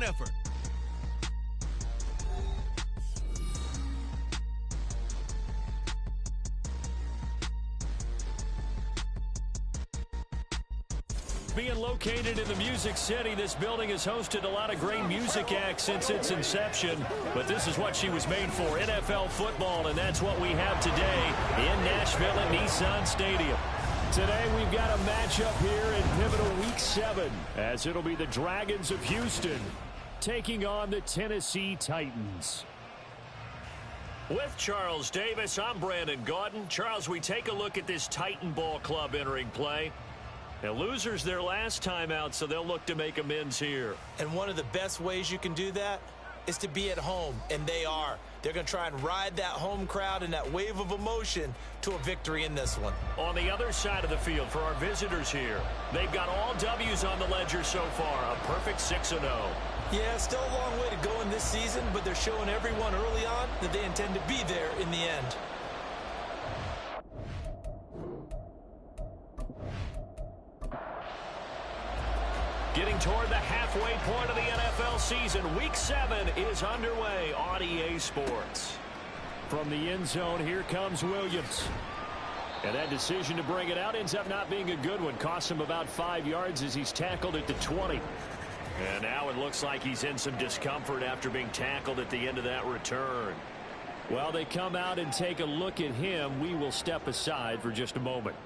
effort. Being located in the Music City, this building has hosted a lot of great music acts since its inception. But this is what she was made for, NFL football, and that's what we have today in Nashville at Nissan Stadium. Today we've got a matchup here in pivotal Week 7, as it'll be the Dragons of Houston taking on the Tennessee Titans. With Charles Davis, I'm Brandon Gaudin. Charles, we take a look at this Titan ball club entering play. Now, losers their last time out, so they'll look to make amends here. And one of the best ways you can do that is to be at home, and they are. They're going to try and ride that home crowd and that wave of emotion to a victory in this one. On the other side of the field for our visitors here, they've got all W's on the ledger so far, a perfect 6-0. Yeah, still a long way to go in this season, but they're showing everyone early on that they intend to be there in the end. Getting toward the halfway point of the NFL season, Week 7 is underway on EA Sports. From the end zone, here comes Williams. And that decision to bring it out ends up not being a good one. Costs him about 5 yards as he's tackled at the 20. And now it looks like he's in some discomfort after being tackled at the end of that return. While they come out and take a look at him, we will step aside for just a moment.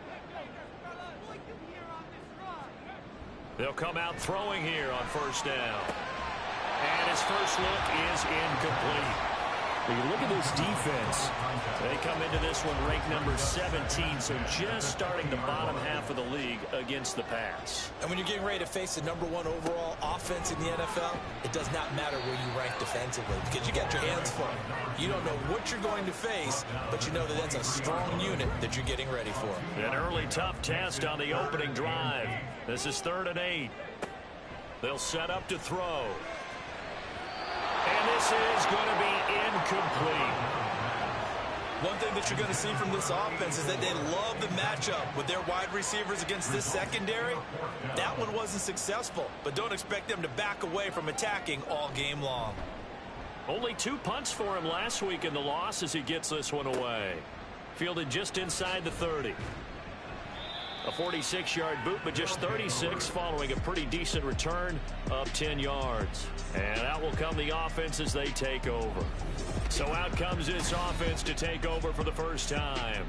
They'll come out throwing here on first down. And his first look is incomplete. When you look at this defense, they come into this one ranked number 17, so just starting the bottom half of the league against the pass. And when you're getting ready to face the #1 overall offense in the NFL, it does not matter where you rank defensively because you got your hands full. You don't know what you're going to face, but you know that that's a strong unit that you're getting ready for. An early tough test on the opening drive. This is 3rd and 8. They'll set up to throw. And this is going to be incomplete. One thing that you're going to see from this offense is that they love the matchup with their wide receivers against this secondary. That one wasn't successful, but don't expect them to back away from attacking all game long. Only 2 punts for him last week in the loss as he gets this one away. Fielded just inside the 30. A 46-yard boot, but just 36 following a pretty decent return of 10 yards. And out will come the offense as they take over. So out comes this offense to take over for the first time.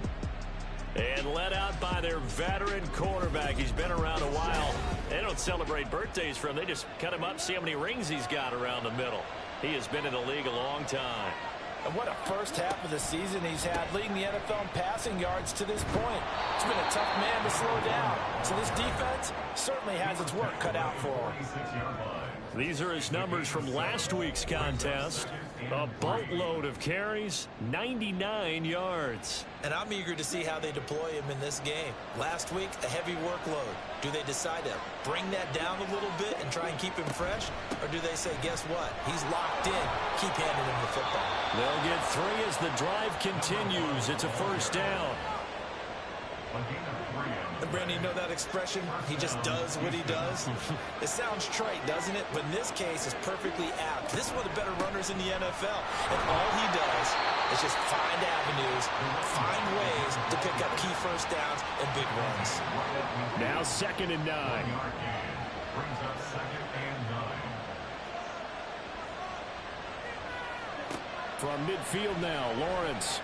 And led out by their veteran quarterback. He's been around a while. They don't celebrate birthdays for him. They just cut him up, see how many rings he's got around the middle. He has been in the league a long time. And what a first half of the season he's had, leading the NFL in passing yards to this point. It's been a tough man to slow down. So this defense certainly has its work cut out for him. These are his numbers from last week's contest. A boatload of carries, 99 yards. And I'm eager to see how they deploy him in this game. Last week, a heavy workload. Do they decide to bring that down a little bit and try and keep him fresh? Or do they say, guess what? He's locked in. Keep handing him the football. They'll get 3 as the drive continues. It's a first down. And Brandon, you know that expression? He just does what he does. It sounds trite, doesn't it? But in this case, it's perfectly apt. This is one of the better runners in the NFL. And all he does is just find avenues, find ways to pick up key first downs and big runs. Now 2nd and 9. From midfield now, Lawrence.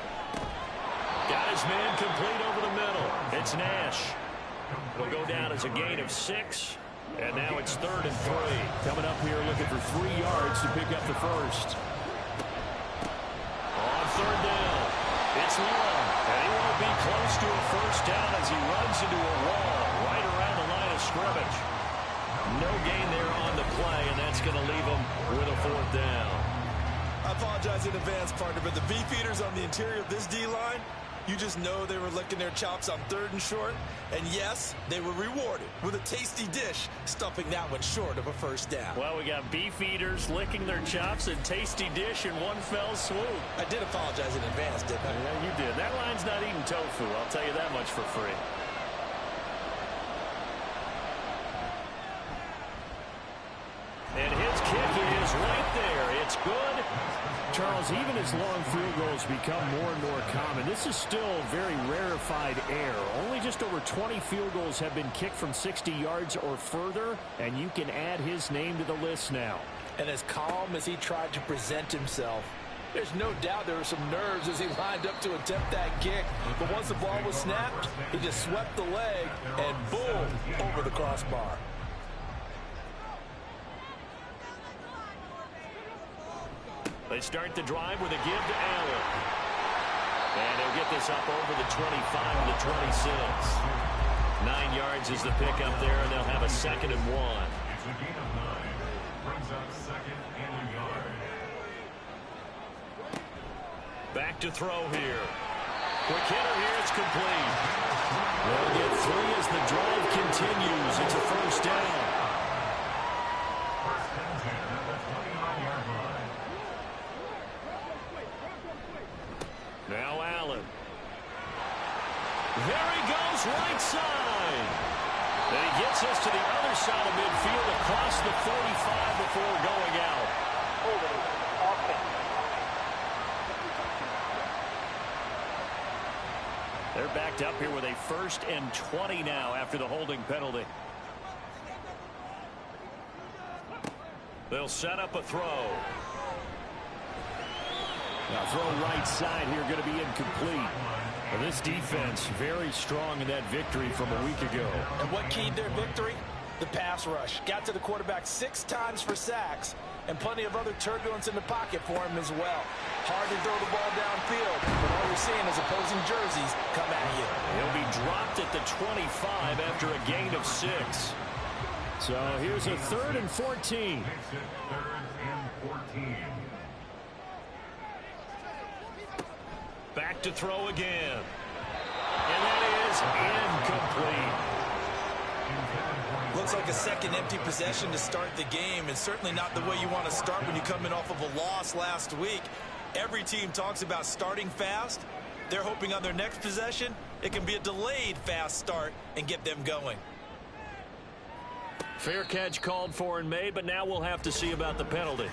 Got his man complete over the middle. It's Nash. It'll go down as a gain of 6. And now it's 3rd and 3. Coming up here looking for 3 yards to pick up the first. On 3rd down, it's long. And he won't be close to a first down as he runs into a wall right around the line of scrimmage. No gain there on the play, and that's going to leave him with a 4th down. I apologize in advance, partner, but the beefeaters on the interior of this D-line, you just know they were licking their chops on 3rd and short. And yes, they were rewarded with a tasty dish, stuffing that one short of a first down. Well, we got beef eaters licking their chops and tasty dish in one fell swoop. I did apologize in advance, didn't I? Yeah, you did. That line's not eating tofu, I'll tell you that much for free. And his kick is It's good. Charles, even as long field goals become more and more common, this is still very rarefied air. Only just over 20 field goals have been kicked from 60 yards or further, and you can add his name to the list now. And as calm as he tried to present himself, there's no doubt there were some nerves as he lined up to attempt that kick. But once the ball was snapped, he just swept the leg and boom, over the crossbar. They start the drive with a give to Allen. And he'll get this up over the 25 to the 26. 9 yards is the pickup there, and they'll have a 2nd and 1. It's a gain of 9. Brings up 2nd and a yard. Back to throw here. Quick hitter here. It's complete. They'll get 3 as the drive continues. It's a 1st down. First and 10 at the 29-yard line. Now Allen. There he goes, right side. And he gets us to the other side of midfield across the 45 before going out. They're backed up here with a 1st and 20 now after the holding penalty. They'll set up a throw. Now throw right side here, going to be incomplete. And this defense very strong in that victory from a week ago. And what keyed their victory? The pass rush. Got to the quarterback 6 times for sacks, and plenty of other turbulence in the pocket for him as well. Hard to throw the ball downfield, but all you're seeing is opposing jerseys come at you. He'll be dropped at the 25 after a gain of 6. So here's a 3rd and 14. Makes it 3rd and 14. Back to throw again. And that is incomplete. Looks like a second empty possession to start the game, and certainly not the way you want to start when you come in off of a loss last week. Every team talks about starting fast. They're hoping on their next possession it can be a delayed fast start and get them going. Fair catch called for and made, but now we'll have to see about the penalty.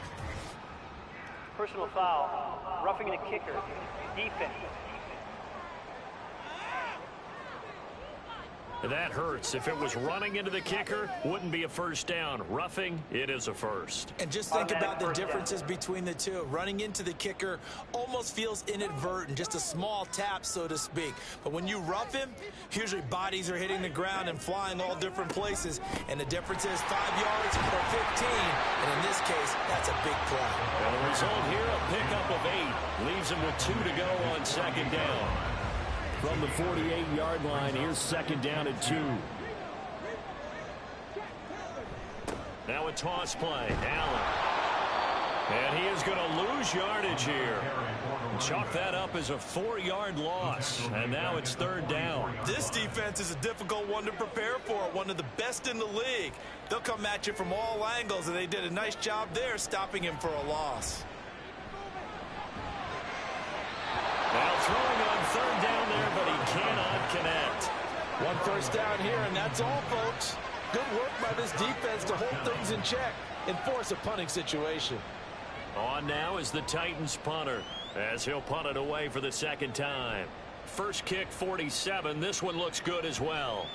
Personal foul, roughing the kicker, defense. That hurts. If it was running into the kicker, wouldn't be a 1st down. Roughing, it is a 1st. And just think about the differences between the two. Running into the kicker almost feels inadvertent, just a small tap, so to speak. But when you rough him, usually bodies are hitting the ground and flying all different places. And the difference is 5 yards or 15. And in this case, that's a big play. And the result here, a pickup of 8. Leaves him with 2 to go on 2nd down. From the 48-yard line, here's 2nd down and 2. Now a toss play. Allen. And he is going to lose yardage here. Chalk that up as a 4-yard loss. And now it's 3rd down. This defense is a difficult one to prepare for, one of the best in the league. They'll come at you from all angles, and they did a nice job there stopping him for a loss. Now throwing on 3rd down there, but he cannot connect. 1 first down here, and that's all, folks. Good work by this defense to hold things in check and force a punting situation. On now is the Titans punter, as he'll punt it away for the 2nd time. First kick, 47. This one looks good as well.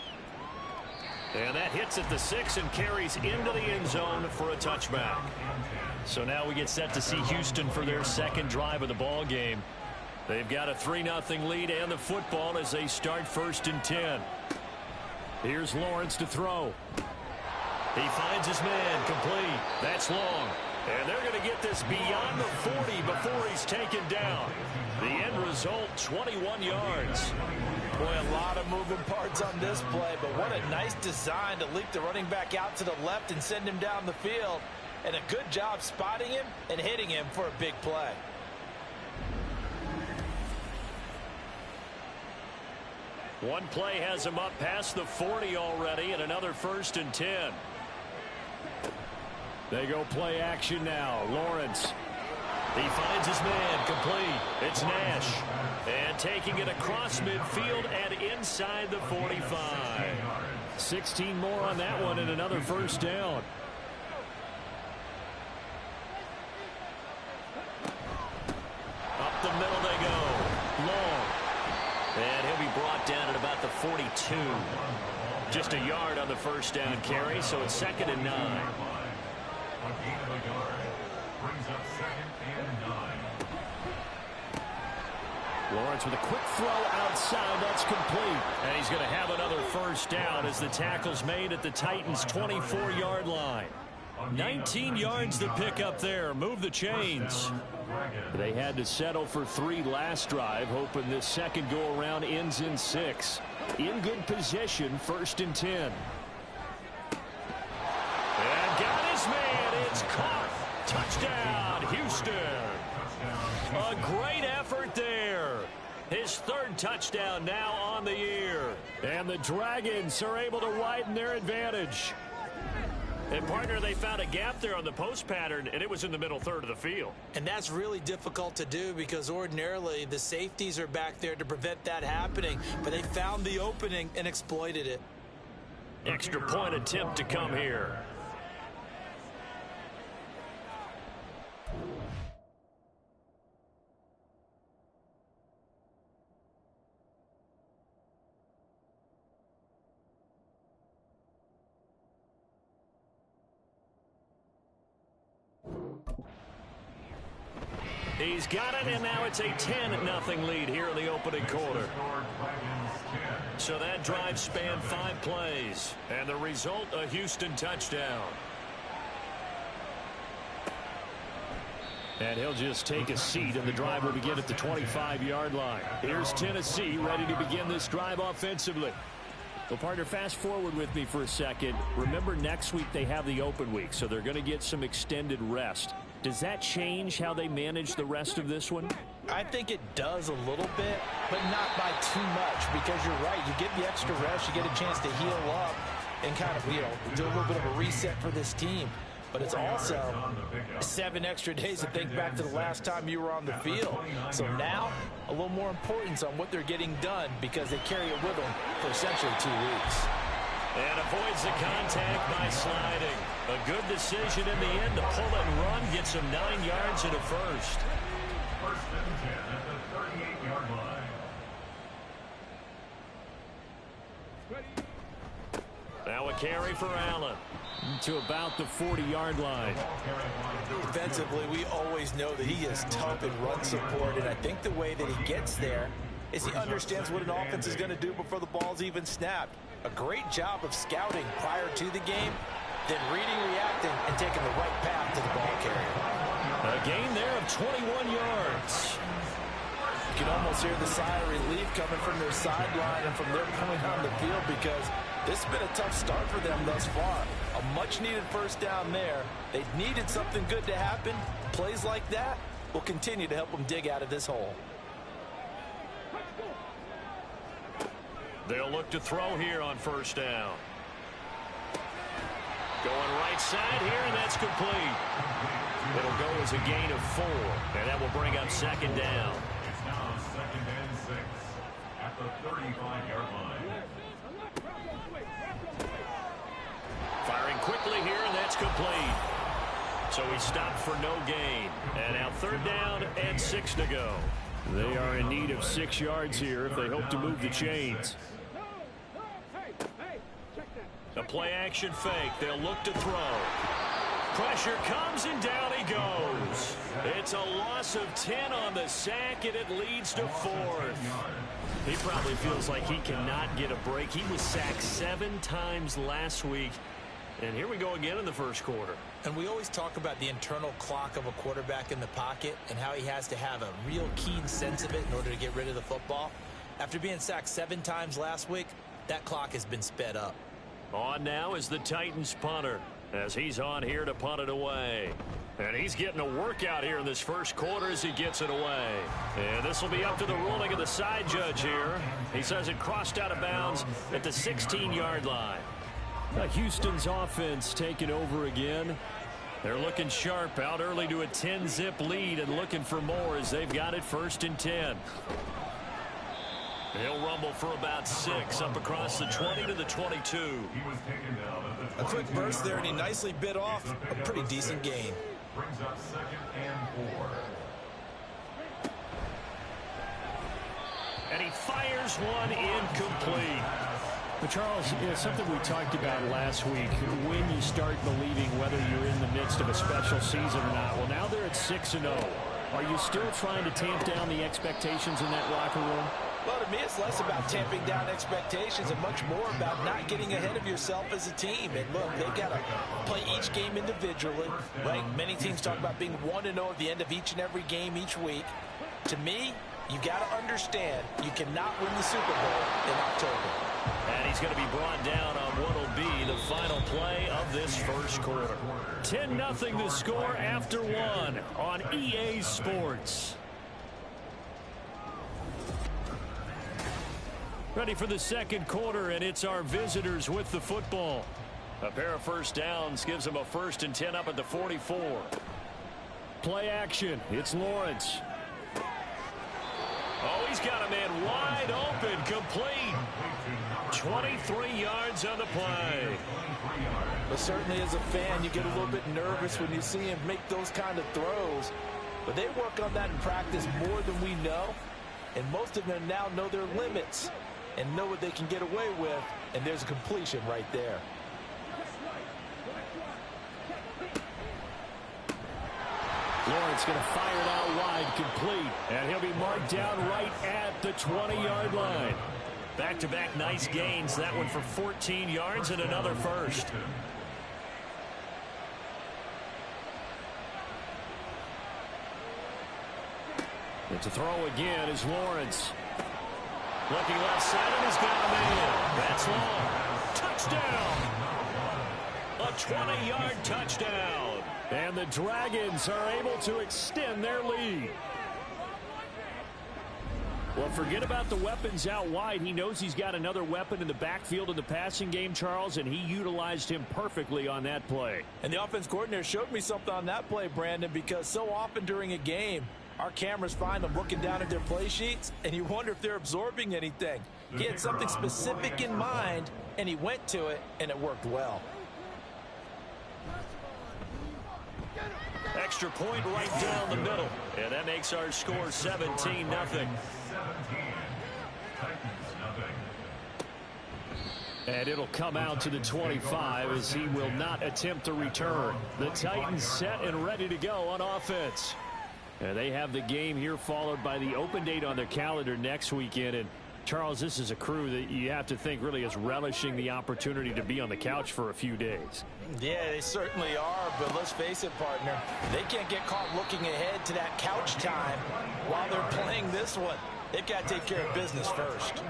And that hits at the 6 and carries into the end zone for a touchback. So now we get set to see Houston for their 2nd drive of the ball game. They've got a 3-0 lead and the football as they start 1st and 10. Here's Lawrence to throw. He finds his man, complete. That's long. And they're going to get this beyond the 40 before he's taken down. The end result, 21 yards. Boy, a lot of moving parts on this play, but what a nice design to leak the running back out to the left and send him down the field. And a good job spotting him and hitting him for a big play. One play has him up past the 40 already, and another 1st and 10. They go play action now. Lawrence. He finds his man, complete. It's Nash. And taking it across midfield and inside the 45. 16 more on that one and another 1st down. the middle they go. Long. And he'll be brought down at about the 42. Just a yard on the first down carry, so it's 2nd and 9. A gain of a yard brings up 2nd and 9. Lawrence with a quick throw outside. That's complete. And he's going to have another first down as the tackle's made at the Titans' 24-yard line. 19 yards to pick up there. Move the chains. They had to settle for 3 last drive, hoping this second go-around ends in 6. In good position, 1st and 10. And got his man. It's caught. Touchdown, Houston. A great effort there. His 3rd touchdown now on the year. And the Dragons are able to widen their advantage. And, partner, they found a gap there on the post pattern, and it was in the middle third of the field. And that's really difficult to do because ordinarily the safeties are back there to prevent that happening. But they found the opening and exploited it. Extra point attempt to come here. He's got it, and now it's a 10-0 lead here in the opening quarter. So that drive spanned 5 plays, and the result, a Houston touchdown. And he'll just take a seat, and the drive will begin at the 25-yard line. Here's Tennessee ready to begin this drive offensively. Well, partner, fast forward with me for a second. Remember, next week they have the open week, so they're going to get some extended rest. Does that change how they manage the rest of this one? I think it does a little bit, but not by too much, because you're right. You get the extra rest, you get a chance to heal up and kind of, do a little bit of a reset for this team. But it's also 7 extra days to think back to the last time you were on the field. So now, a little more importance on what they're getting done because they carry it with them for essentially 2 weeks. And avoids the contact by sliding. A good decision in the end to pull it and run, gets him 9 yards and a first. 1st and 10 at the 38-yard line. Now a carry for Allen. To about the 40-yard line. Defensively, we always know that he is tough in run support, and I think the way that he gets there is he understands what an offense is going to do before the ball's even snapped. A great job of scouting prior to the game, then reading, reacting, and taking the right path to the ball carrier. A gain there of 21 yards. You can almost hear the sigh of relief coming from their sideline and from their point on the field because this has been a tough start for them thus far. A much-needed first down there. They needed something good to happen. Plays like that will continue to help them dig out of this hole. They'll look to throw here on first down. Going right side here, and that's complete. It'll go as a gain of 4, and that will bring up 2nd down. It's now 2nd and 6 at the 35-yard line. Firing quickly here, and that's complete. So he stopped for no gain. And now 3rd down and 6 to go. They are in need of 6 yards here if they hope to move the chains. A play-action fake. They'll look to throw. Pressure comes, and down he goes. It's a loss of 10 on the sack, and it leads to 4th. He probably feels like he cannot get a break. He was sacked 7 times last week. And here we go again in the first quarter. And we always talk about the internal clock of a quarterback in the pocket and how he has to have a real keen sense of it in order to get rid of the football. After being sacked 7 times last week, that clock has been sped up. On now is the Titans punter as he's on here to punt it away. And he's getting a workout here in this first quarter as he gets it away. And this will be up to the ruling of the side judge here. He says it crossed out of bounds at the 16-yard line. Houston's offense taking over again. They're looking sharp, out early to a 10-zip lead and looking for more as they've got it 1st and 10. He'll rumble for about 6 up across the 20 to the 22. A quick burst there, and he nicely bit off a pretty decent gain. Brings up 2nd and 4. And he fires one incomplete. But Charles, something we talked about last week, when you start believing whether you're in the midst of a special season or not. Well, now they're at 6-0. Are you still trying to tamp down the expectations in that locker room? Well, to me, it's less about tamping down expectations and much more about not getting ahead of yourself as a team. And look, they've got to play each game individually, right? Many teams talk about being 1-0 at the end of each and every game each week. To me, you got to understand you cannot win the Super Bowl in October. And he's going to be brought down on what will be the final play of this first quarter. 10-0 the score after one on EA Sports. Ready for the second quarter, and it's our visitors with the football. A pair of first downs gives them a 1st and 10 up at the 44. Play action. It's Lawrence. Oh, he's got a man wide open, complete. 23 yards on the play. But certainly as a fan, you get a little bit nervous when you see him make those kind of throws. But they work on that in practice more than we know. And most of them now know their limits and know what they can get away with. And there's a completion right there. Lawrence going to fire it out wide, complete. And he'll be marked down right at the 20-yard line. Back-to-back nice gains. That one for 14 yards and another first. And to throw again is Lawrence. Looking left side, and he's got a man. That's long. Touchdown. A 20-yard touchdown. And the Dragons are able to extend their lead. Well, forget about the weapons out wide. He knows he's got another weapon in the backfield in the passing game, Charles, and he utilized him perfectly on that play. And the offense coordinator showed me something on that play, Brandon, because so often during a game, our cameras find them looking down at their play sheets, and you wonder if they're absorbing anything. He had something specific in mind, and he went to it, and it worked well. Extra point right down the middle. And that makes our score 17-0. And it'll come out to the 25 as he will not attempt to return. The Titans set and ready to go on offense. And they have the game here followed by the open date on their calendar next weekend. And Charles, this is a crew that you have to think really is relishing the opportunity to be on the couch for a few days. Yeah, they certainly are, but let's face it, partner. They can't get caught looking ahead to that couch time while they're playing this one. They've got to take care of business first.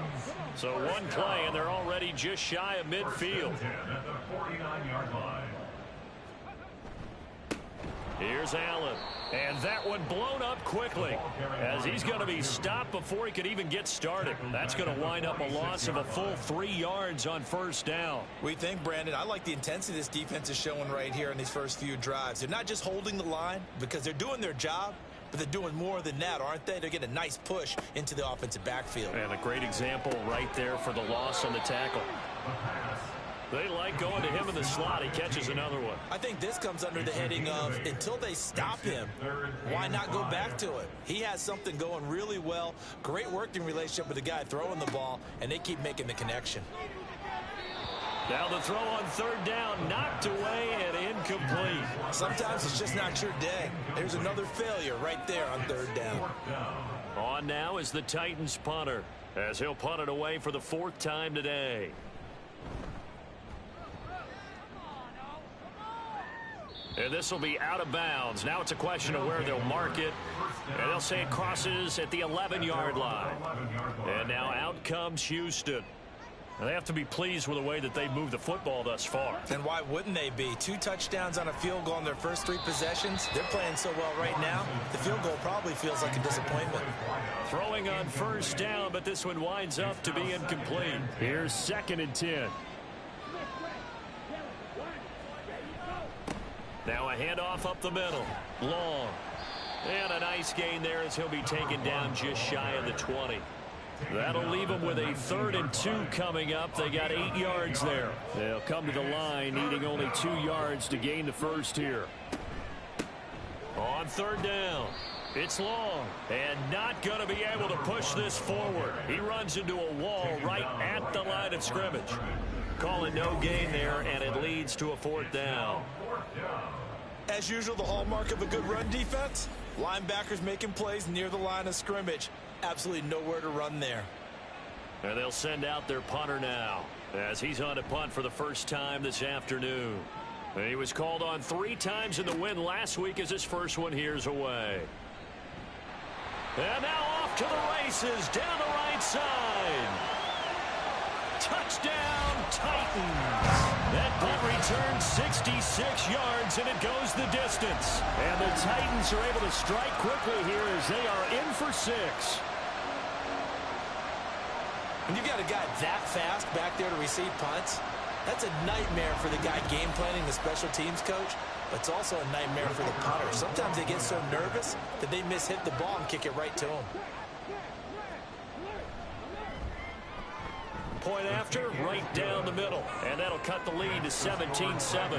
So one play, and they're already just shy of midfield. Here's Allen. And that one blown up quickly as he's going to be stopped before he could even get started. That's going to wind up a loss of a full 3 yards on first down. We think, Brandon, I like the intensity this defense is showing right here in these first few drives. They're not just holding the line because they're doing their job, but they're doing more than that, aren't they? They're getting a nice push into the offensive backfield. And a great example right there for the loss on the tackle. They like going to him in the slot. He catches another one. I think this comes under the heading of until they stop him, why not go back to it? He has something going really well. Great working relationship with the guy throwing the ball, and they keep making the connection. Now the throw on third down, knocked away and incomplete. Sometimes it's just not your day. There's another failure right there on third down. On now is the Titans punter as he'll punt it away for the 4th time today. And this will be out of bounds. Now it's a question of where they'll mark it. And they'll say it crosses at the 11-yard line. And now out comes Houston. And they have to be pleased with the way that they've moved the football thus far. And why wouldn't they be? 2 touchdowns on a field goal in their first 3 possessions. They're playing so well right now, the field goal probably feels like a disappointment. Throwing on first down, but this one winds up to be incomplete. Here's 2nd and 10. Now a handoff up the middle. Long. And a nice gain there as he'll be taken down just shy of the 20. That'll leave them with a 3rd and 2 coming up. They got 8 yards there. They'll come to the line needing only 2 yards to gain the first here. On third down. It's long and not going to be able to push this forward. He runs into a wall right at the line of scrimmage. Calling no gain there, and it leads to a 4th down. As usual, the hallmark of a good run defense, linebackers making plays near the line of scrimmage. Absolutely nowhere to run there. And they'll send out their punter now, as he's on a punt for the first time this afternoon. He was called on 3 times in the win last week as his first one here's away. And now off to the races down the right side. Touchdown, Titans. That punt returns 66 yards, and it goes the distance. And the Titans are able to strike quickly here as they are in for 6. When you've got a guy that fast back there to receive punts, that's a nightmare for the guy game planning, the special teams coach, but it's also a nightmare for the punter. Sometimes they get so nervous that they hit the ball and kick it right to them. Point after, right down the middle, and that'll cut the lead to 17-7.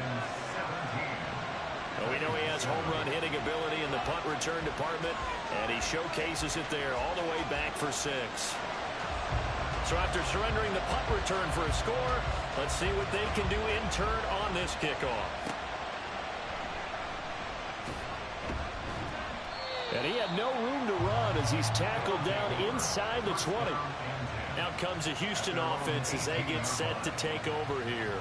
We know he has home run hitting ability in the punt return department, and he showcases it there all the way back for 6. So after surrendering the punt return for a score, let's see what they can do in turn on this kickoff. And he had no room to run as he's tackled down inside the 20. Out comes a Houston offense as they get set to take over here.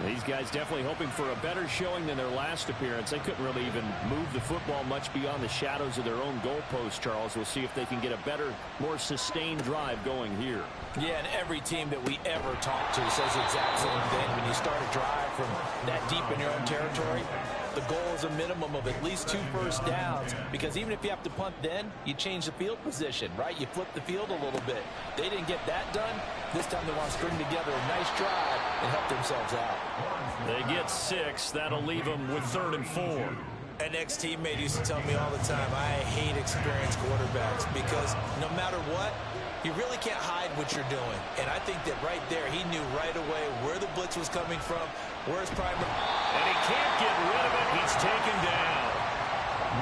These guys definitely hoping for a better showing than their last appearance. They couldn't really even move the football much beyond the shadows of their own goalpost, Charles. We'll see if they can get a better, more sustained drive going here. Yeah, and every team that we ever talk to says the exact same thing. When you start a drive from that deep in your own territory, the goal is a minimum of at least 2 first downs, because even if you have to punt then, you change the field position, right? You flip the field a little bit. They didn't get that done. This time they want to string together a nice drive and help themselves out. They get 6. That'll leave them with 3rd and 4. An ex-teammate used to tell me all the time, I hate experienced quarterbacks because no matter what, you really can't hide what you're doing. And I think that right there, he knew right away where the blitz was coming from, where his primary... And he can't get rid of it. He's taken down.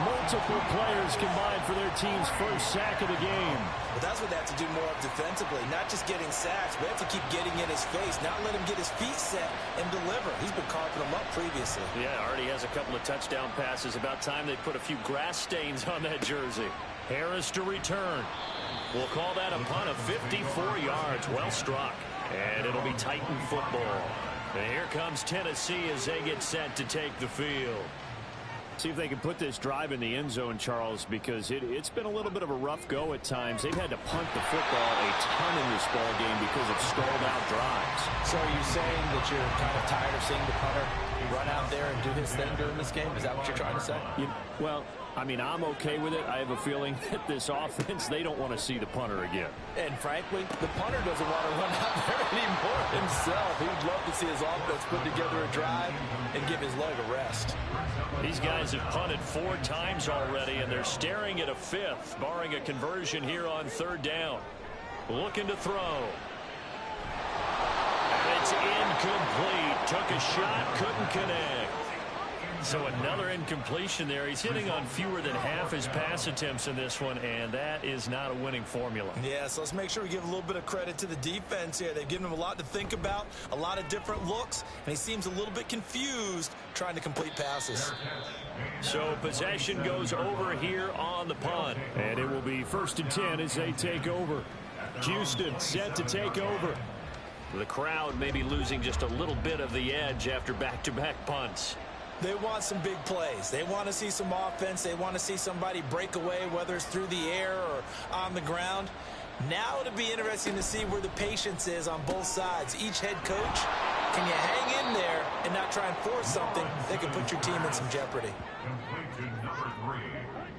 Multiple players combined for their team's first sack of the game. But that's what they have to do more of defensively, not just getting sacks. We have to keep getting in his face, not let him get his feet set and deliver. He's been carving them up previously. Yeah, already has a couple of touchdown passes. About time they put a few grass stains on that jersey. Harris to return. We'll call that a punt of 54 yards. Well struck. And it'll be Titan football. And here comes Tennessee as they get set to take the field. See if they can put this drive in the end zone, Charles, because it's been a little bit of a rough go at times. They've had to punt the football a ton in this ball game because of stalled out drives. So are you saying that you're kind of tired of seeing the punter run out there and do his thing during this game? Is that what you're trying to say? Well, I mean, I'm okay with it. I have a feeling that this offense, they don't want to see the punter again. And frankly, the punter doesn't want to run out there anymore himself. He would love to see his offense put together a drive and give his leg a rest. These guys have punted 4 times already, and they're staring at a 5th, barring a conversion here on 3rd down. Looking to throw. And it's incomplete. Took a shot, couldn't connect. So another incompletion there. He's hitting on fewer than half his pass attempts in this one, and that is not a winning formula. Yeah, so let's make sure we give a little bit of credit to the defense here. They've given him a lot to think about, a lot of different looks, and he seems a little bit confused trying to complete passes. So possession goes over here on the punt. And it will be 1st and 10 as they take over. Houston set to take over. The crowd may be losing just a little bit of the edge after back-to-back punts. They want some big plays. They want to see some offense. They want to see somebody break away, whether it's through the air or on the ground. Now it'll be interesting to see where the patience is on both sides. Each head coach, can you hang in there and not try and force something that can put your team in some jeopardy?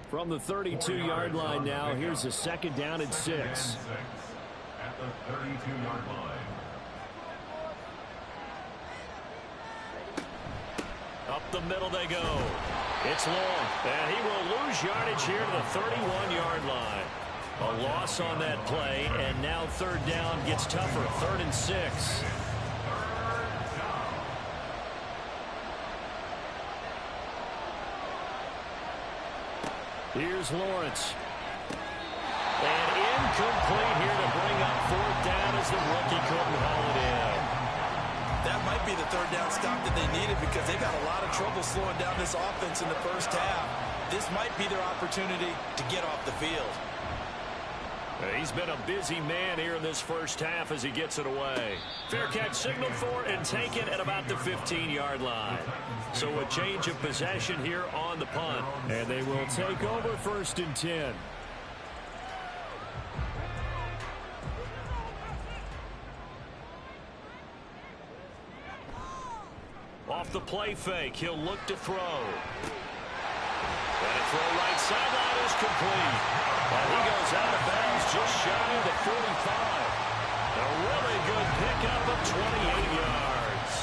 From the 32-yard line now, here's a 2nd down and 6. At the 32-yard line. Up the middle they go. It's long, and he will lose yardage here to the 31-yard line. A loss on that play, and now 3rd down gets tougher. 3rd and 6. Here's Lawrence. And incomplete here to bring up fourth down as the rookie couldn't haul it in. That might be the third down stop that they needed because they've got a lot of trouble slowing down this offense in the first half. This might be their opportunity to get off the field. He's been a busy man here in this first half as he gets it away. Fair catch signaled for and taken at about the 15-yard line. So a change of possession here on the punt. And they will take over 1st and 10. Off the play fake, he'll look to throw. And a throw right sideline is complete. And he goes out of bounds just shy of the 45. A really good pickup of 28 yards.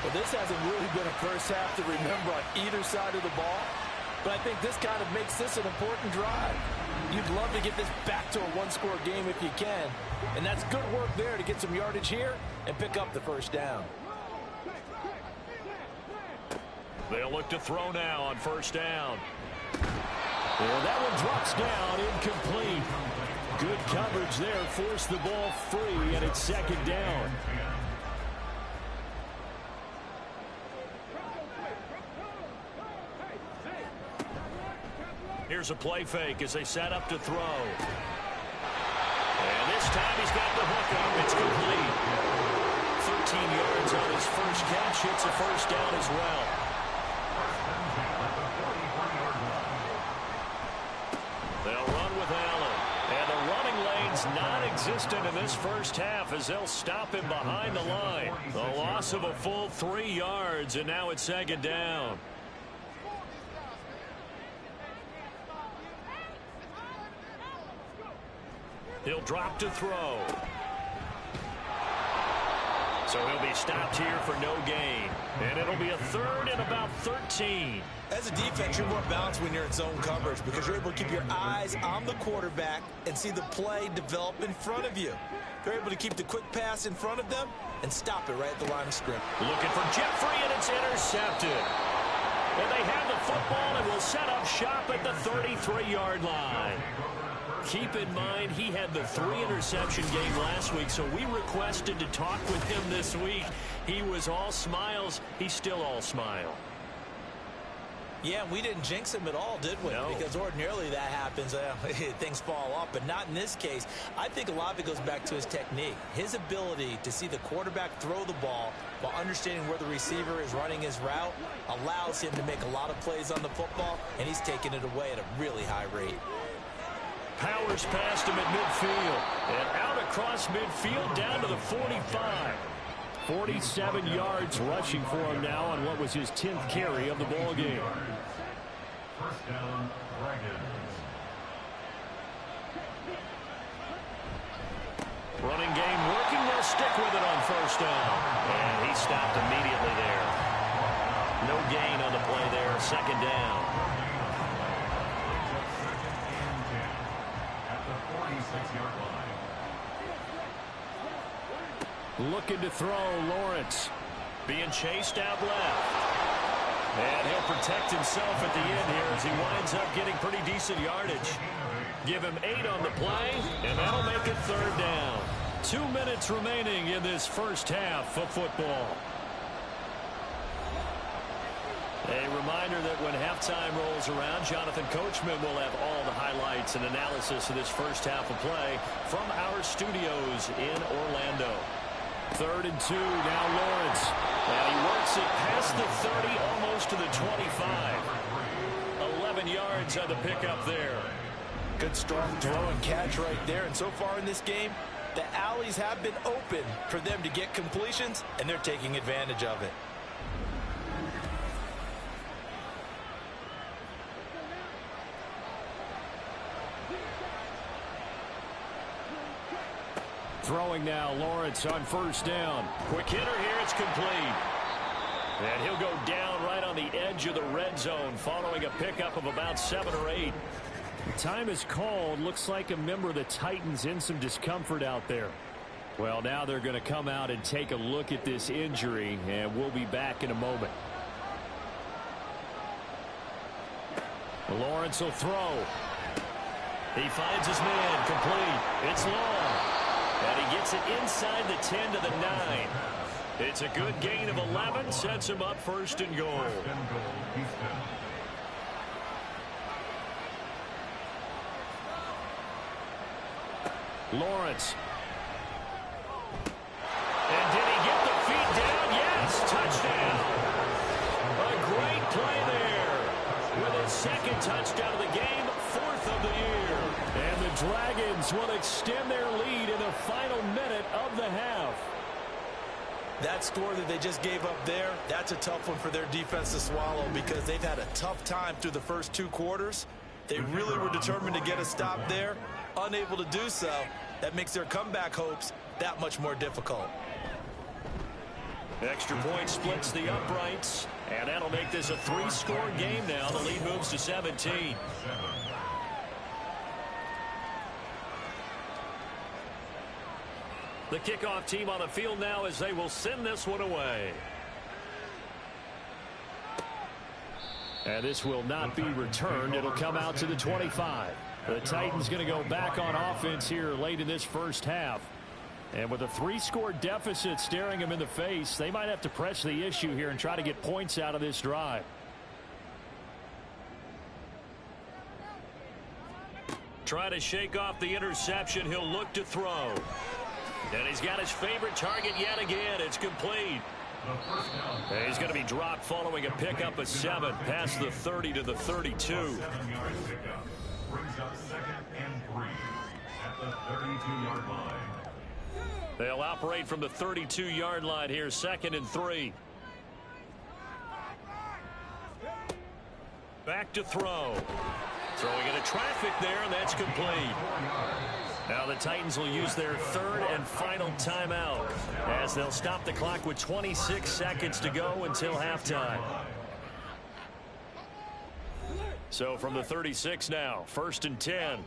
Well, this hasn't really been a first half to remember on either side of the ball. But I think this kind of makes this an important drive. You'd love to get this back to a one-score game if you can. And that's good work there to get some yardage here and pick up the first down. They'll look to throw now on 1st down. Well, that one drops down, incomplete. Good coverage there, forced the ball free, and it's 2nd down. Here's a play fake as they set up to throw. And this time he's got the hook up. It's complete. 13 yards on his first catch. Hits a first down as well. They'll run with Allen. And the running lane's non-existent in this first half as they'll stop him behind the line. A loss of a full 3 yards, and now it's 2nd down. He'll drop to throw. So he'll be stopped here for no gain. And it'll be a 3rd and about 13. As a defense, you're more balanced when you're in zone coverage because you're able to keep your eyes on the quarterback and see the play develop in front of you. You're able to keep the quick pass in front of them and stop it right at the line of scrimmage. Looking for Jeffrey, and it's intercepted. And they have the football and will set up shop at the 33-yard line. Keep in mind, he had the 3-interception game last week, so we requested to talk with him this week. He was all smiles. He's still all smile. Yeah, we didn't jinx him at all, did we? No. Because ordinarily that happens. Things fall off, but not in this case. I think a lot of it goes back to his technique. His ability to see the quarterback throw the ball while understanding where the receiver is running his route allows him to make a lot of plays on the football, and he's taking it away at a really high rate. Powers past him at midfield. And out across midfield down to the 45. 47 yards rushing for him now on what was his 10th carry of the ball game. 1st down, Dragons. Running game working. They'll stick with it on 1st down. And he stopped immediately there. No gain on the play there. 2nd down. At the 46-yard line. Looking to throw, Lawrence. Being chased out left. And he'll protect himself at the end here as he winds up getting pretty decent yardage. Give him 8 on the play, and that'll make it 3rd down. 2 minutes remaining in this first half of football. A reminder that when halftime rolls around, Jonathan Coachman will have all the highlights and analysis of this first half of play from our studios in Orlando. 3rd and 2, now Lawrence. And he works it past the 30, almost to the 25. 11 yards on the pickup there. Good strong throw and catch right there. And so far in this game, the alleys have been open for them to get completions, and they're taking advantage of it. Throwing now, Lawrence on 1st down. Quick hitter here, it's complete. And he'll go down right on the edge of the red zone following a pickup of about 7 or 8. Time is called. Looks like a member of the Titans in some discomfort out there. Well, now they're going to come out and take a look at this injury, and we'll be back in a moment. Lawrence will throw. He finds his man, complete. It's long. And he gets it inside the 10 to the 9. It's a good gain of 11, sets him up first and goal. Lawrence. And did he get the feet down? Yes, touchdown. A great play there. With his second touchdown of the game, 4th of the year. And the Dragons will extend their lead in the final minute of the half. That score that they just gave up there, that's a tough one for their defense to swallow because they've had a tough time through the first 2 quarters. They really were determined to get a stop there, unable to do so. That makes their comeback hopes that much more difficult. Extra point splits the uprights, and that'll make this a 3-score game now. The lead moves to 17. The kickoff team on the field now as they will send this one away. And this will not be returned. It'll come out to the 25. The Titans going to go back on offense here late in this first half. And with a 3-score deficit staring them in the face, they might have to press the issue here and try to get points out of this drive. Try to shake off the interception. He'll look to throw. And he's got his favorite target yet again. It's complete. And he's going to be dropped following a pickup of 7 past the 30 to the 32. 7-yard pickup brings up 2nd and 3 at the 32-yard line. They'll operate from the 32-yard line here, 2nd and 3. Back to throw. Throwing into traffic there, and that's complete. Now the Titans will use their 3rd and final timeout as they'll stop the clock with 26 seconds to go until halftime. So from the 36 now, 1st and 10.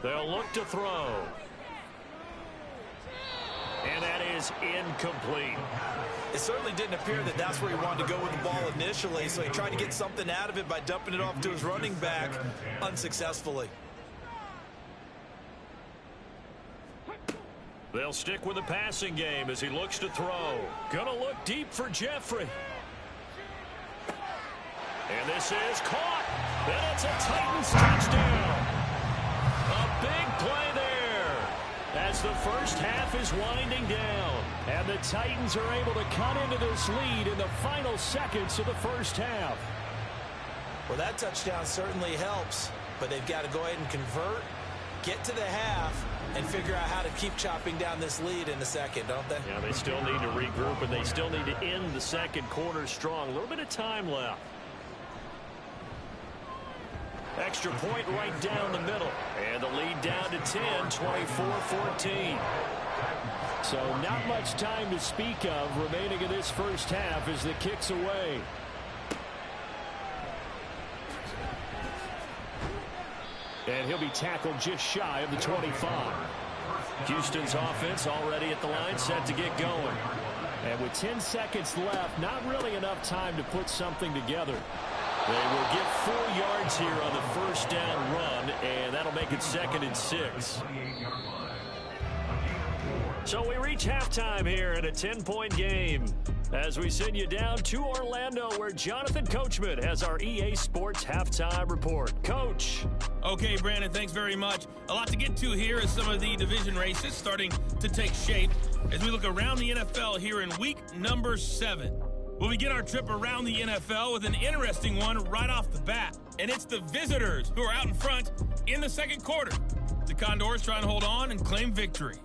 They'll look to throw. And that is incomplete. It certainly didn't appear that that's where he wanted to go with the ball initially, so he tried to get something out of it by dumping it off to his running back unsuccessfully. They'll stick with the passing game as he looks to throw. Gonna look deep for Jeffrey. And this is caught. And it's a Titans touchdown. A big play there as the first half is winding down. And the Titans are able to cut into this lead in the final seconds of the first half. Well, that touchdown certainly helps, but they've got to go ahead and convert, get to the half, and figure out how to keep chopping down this lead in the second, don't they? Yeah, they still need to regroup, and they still need to end the second quarter strong. A little bit of time left. Extra point right down the middle. And the lead down to 10, 24-14. So not much time to speak of remaining in this first half as the kick's away. And he'll be tackled just shy of the 25. Houston's offense already at the line, set to get going. And with 10 seconds left, not really enough time to put something together. They will get 4 yards here on the first down run, and that'll make it 2nd and 6. So we reach halftime here in a 10-point game as we send you down to Orlando, where Jonathan Coachman has our EA Sports halftime report. Coach. Okay, Brandon, thanks very much. A lot to get to here as some of the division races starting to take shape as we look around the NFL here in week number 7. We'll begin our trip around the NFL with an interesting one right off the bat. And it's the visitors who are out in front in the second quarter. The Condors trying to hold on and claim victory.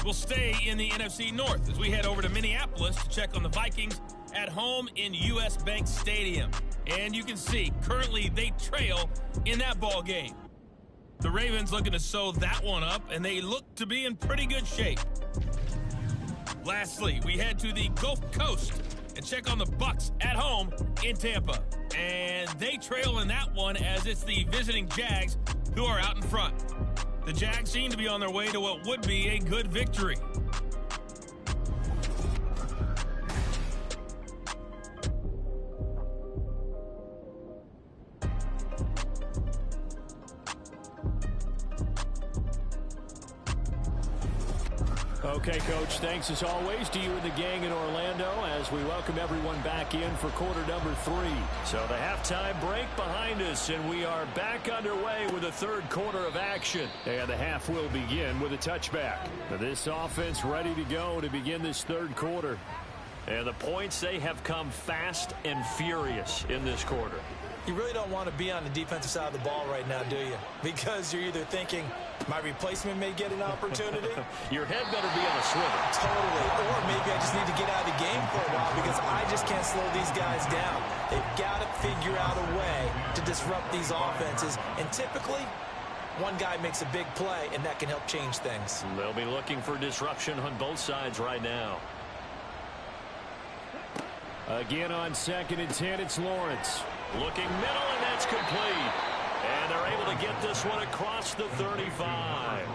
We'll stay in the NFC North as we head over to Minneapolis to check on the Vikings at home in US Bank Stadium. And you can see, currently they trail in that ball game. The Ravens looking to sew that one up, and they look to be in pretty good shape. Lastly, we head to the Gulf Coast and check on the Bucs at home in Tampa. And they trail in that one as it's the visiting Jags who are out in front. The Jags seem to be on their way to what would be a good victory. Okay, Coach, thanks as always to you and the gang in Orlando as we welcome everyone back in for quarter number 3. So the halftime break behind us, and we are back underway with the third quarter of action. And the half will begin with a touchback. This offense ready to go to begin this third quarter. And the points, they have come fast and furious in this quarter. You really don't want to be on the defensive side of the ball right now, do you? Because you're either thinking, my replacement may get an opportunity. Your head better be on a swivel. Totally. Or maybe I just need to get out of the game for a while because I just can't slow these guys down. They've got to figure out a way to disrupt these offenses. And typically, one guy makes a big play, and that can help change things. They'll be looking for disruption on both sides right now. Again on 2nd and 10, it's Lawrence. Looking middle, and that's complete. And they're able to get this one across the 35.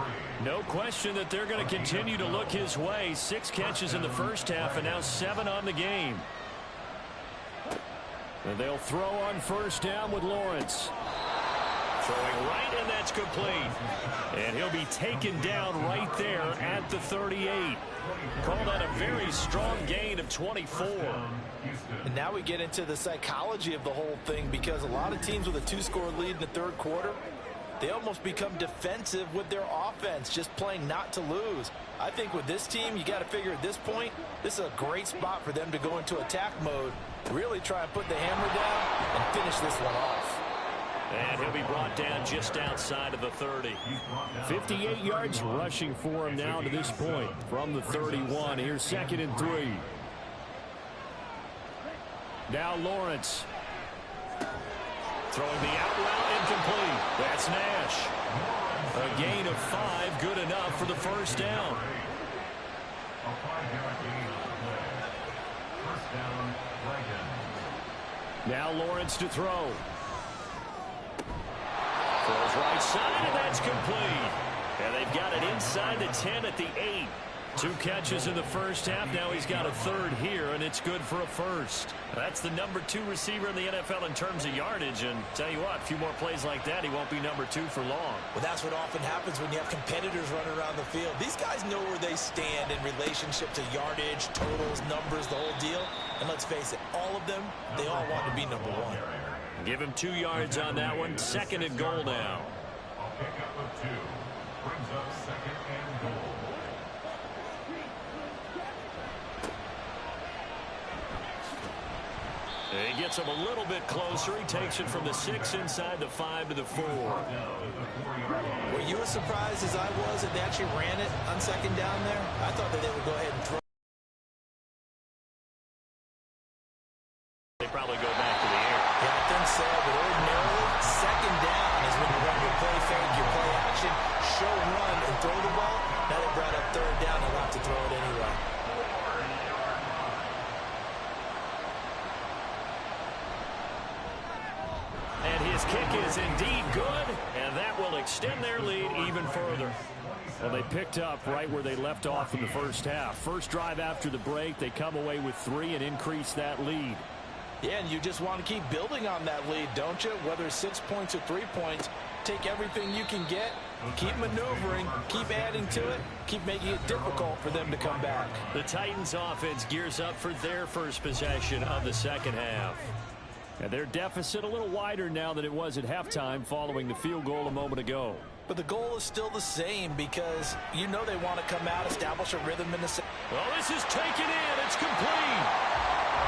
No question that they're going to continue to look his way. 6 catches in the first half, and now 7 on the game. And they'll throw on first down with Lawrence. Throwing right, and that's complete. And he'll be taken down right there at the 38. Call that a very strong gain of 24. And now we get into the psychology of the whole thing because a lot of teams with a 2-score lead in the third quarter, they almost become defensive with their offense, just playing not to lose. I think with this team, you got to figure at this point, this is a great spot for them to go into attack mode, really try and put the hammer down and finish this one off. And he'll be brought down just outside of the 30. 58 yards rushing for him now to this point from the 31. Here's 2nd and 3. Now Lawrence. Throwing the out route incomplete. That's Nash. A gain of 5, good enough for the first down. A 5-yard gain on the play. First down, Dragons. Now Lawrence to throw. Throws right side, and that's complete. And they've got it inside the 10 at the 8. 2 catches in the first half. Now he's got a third here, and it's good for a first. That's the number 2 receiver in the NFL in terms of yardage. And tell you what, a few more plays like that, he won't be number 2 for long. Well, that's what often happens when you have competitors running around the field. These guys know where they stand in relationship to yardage, totals, numbers, the whole deal. And let's face it, all of them, they all want to be number 1. Give him 2 yards on that one. 2nd and goal now. A pickup of 2 brings up 2nd and goal. He gets him a little bit closer. He takes it from the 6 inside the 5 to the 4. Were you as surprised as I was that they actually ran it on 2nd down there? I thought that they would go ahead and throw. They probably go back to the air. Yeah, I think so, but ordinarily, 2nd down is when you run your play fake, your play action, show run, and throw the ball. Now they brought up 3rd down and want to throw it anyway. And his kick is indeed good, and that will extend their lead even further. Well, they picked up right where they left off in the first half. First drive after the break, they come away with 3 and increase that lead. Yeah, and you just want to keep building on that lead, don't you? Whether it's 6 points or 3 points, take everything you can get, keep maneuvering, keep adding to it, keep making it difficult for them to come back. The Titans offense gears up for their first possession of the second half. And their deficit a little wider now than it was at halftime following the field goal a moment ago. But the goal is still the same because you know they want to come out, establish a rhythm in the... Well, this is taken in. It's complete.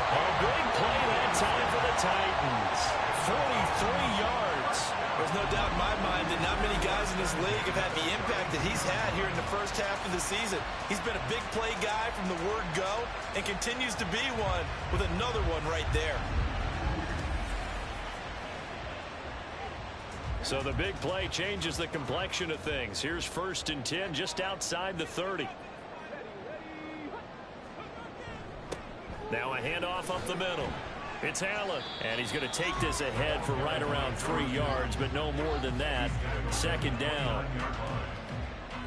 A big play that time for the Titans. 43 yards. There's no doubt in my mind that not many guys in this league have had the impact that he's had here in the first half of the season. He's been a big play guy from the word go and continues to be one with another one right there. So the big play changes the complexion of things. Here's 1st and 10 just outside the 30. Now a handoff up the middle. It's Allen, and he's going to take this ahead for right around 3 yards, but no more than that. 2nd down.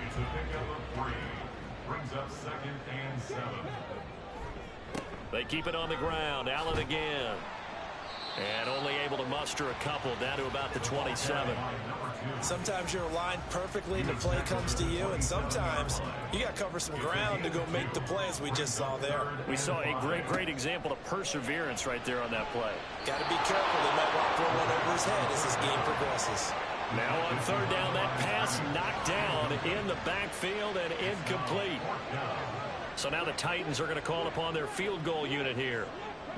It's a pickup of 3. Brings up 2nd and 7. They keep it on the ground. Allen again. And only able to muster a couple, down to about the 27. Sometimes you're aligned perfectly and the play comes to you, and sometimes you got to cover some ground to go make the play, as we just saw there. We saw a great example of perseverance right there on that play. Got to be careful. They might want to throw one over his head as this game progresses. Now on third down, that pass knocked down in the backfield and incomplete. So now the Titans are going to call upon their field goal unit here.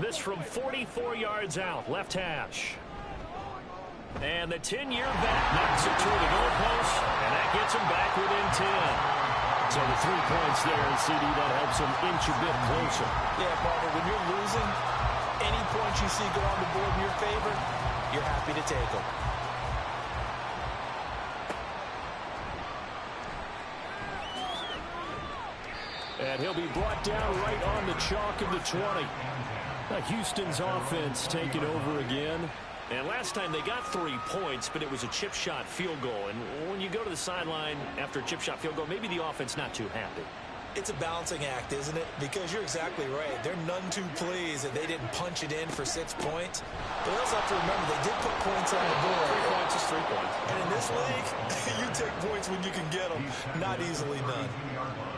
This from 44 yards out, left hash. And the 10-year vet knocks it through the goalpost, and that gets him back within 10. So the 3 points there, and CD, that helps him inch a bit closer. Yeah, partner, when you're losing, any points you see go on the board in your favor, you're happy to take them. And he'll be brought down right on the chalk of the 20. Houston's offense taking over again. And last time they got 3 points, but it was a chip shot field goal. And when you go to the sideline after a chip shot field goal, maybe the offense not too happy. It's a balancing act, isn't it? Because you're exactly right. They're none too pleased that they didn't punch it in for 6 points. But they also have to remember they did put points on the board. 3 points is 3 points. And in this league, you take points when you can get them. Not easily done.